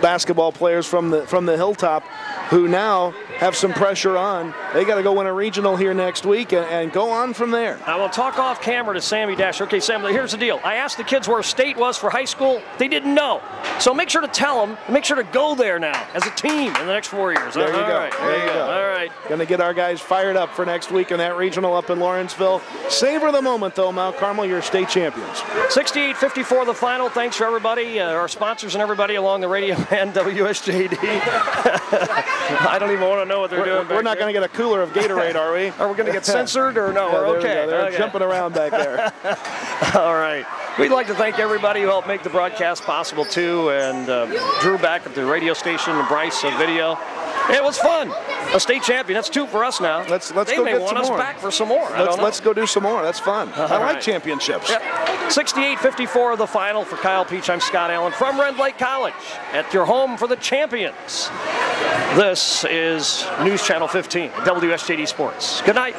basketball players from the Hilltop, who now have some pressure on. They got to go win a regional here next week and go on from there. I will talk off camera to Sammy Dash. Okay, Sam, here's the deal. I asked the kids where state was for high school. They didn't know. So make sure to tell them, make sure to go there now as a team in the next 4 years. There you go. Right, there you go. All right. Going to get our guys fired up for next week in that regional up in Lawrenceville. Savor the moment, though, Mount Carmel, you're state champions. 68-54 the final. Thanks for everybody, our sponsors and everybody along the radio and WSJD. I don't even want to know what they're doing. We're not going to get a cooler of Gatorade, are we? Are we going to get censored or no? We're okay. They're jumping around back there. All right. We'd like to thank everybody who helped make the broadcast possible, too, and Drew back at the radio station, and Bryce video. It was fun. A state champion. That's 2 for us now. Let's they go may get want some us more. back for some more. Let's go do some more. That's fun. I like right. championships. Yep. 68-54 the final for Kyle Peach. I'm Scott Allen from Rend Lake College at your home for the champions. This is News Channel 15, WSJD Sports. Good night.